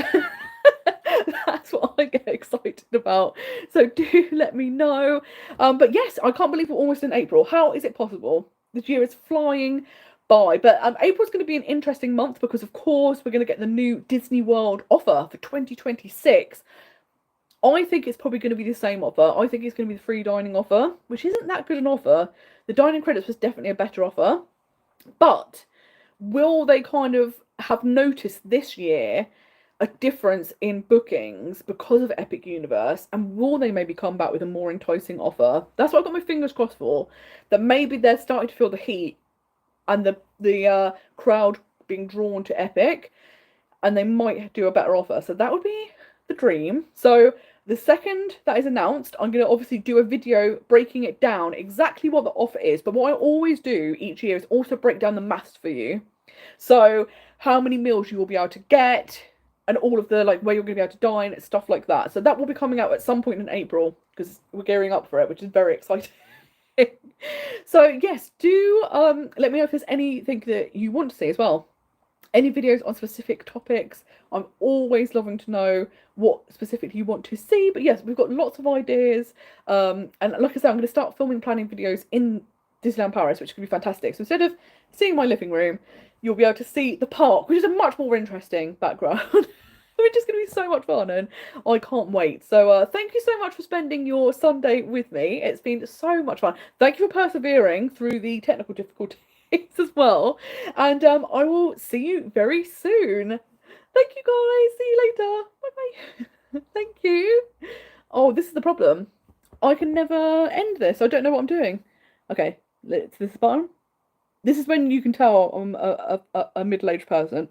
That's what I get excited about. So do let me know. But yes, I can't believe we're almost in April. How is it possible? The year is flying by. But April's going to be an interesting month because, of course, we're going to get the new Disney World offer for 2026. I think it's probably going to be the same offer. I think it's going to be the free dining offer, which isn't that good an offer. The dining credits was definitely a better offer. But will they kind of have noticed this year a difference in bookings because of Epic Universe, and will they maybe come back with a more enticing offer? That's what I've got my fingers crossed for, that maybe they're starting to feel the heat and the crowd being drawn to Epic, and they might do a better offer. So that would be the dream. So the second that is announced, I'm going to obviously do a video breaking it down exactly what the offer is. But what I always do each year is also break down the maths for you. So how many meals you will be able to get, and all of the, like, where you're going to be able to dine, stuff like that. So that will be coming out at some point in April, because we're gearing up for it, which is very exciting. So yes, do let me know if there's anything that you want to see as well. Any videos on specific topics. I'm always loving to know what specifically you want to see. But yes, we've got lots of ideas. And like I said, I'm going to start filming planning videos in Disneyland Paris, which could be fantastic. So instead of seeing my living room, you'll be able to see the park, which is a much more interesting background, which is going to be so much fun, and I can't wait. So thank you so much for spending your Sunday with me. It's been so much fun. Thank you for persevering through the technical difficulties as well, and I will see you very soon. Thank you guys. See you later. Bye bye. Thank you. Oh, this is the problem. I can never end this. I don't know what I'm doing. Okay, let's this button. This is when you can tell I'm a middle-aged person.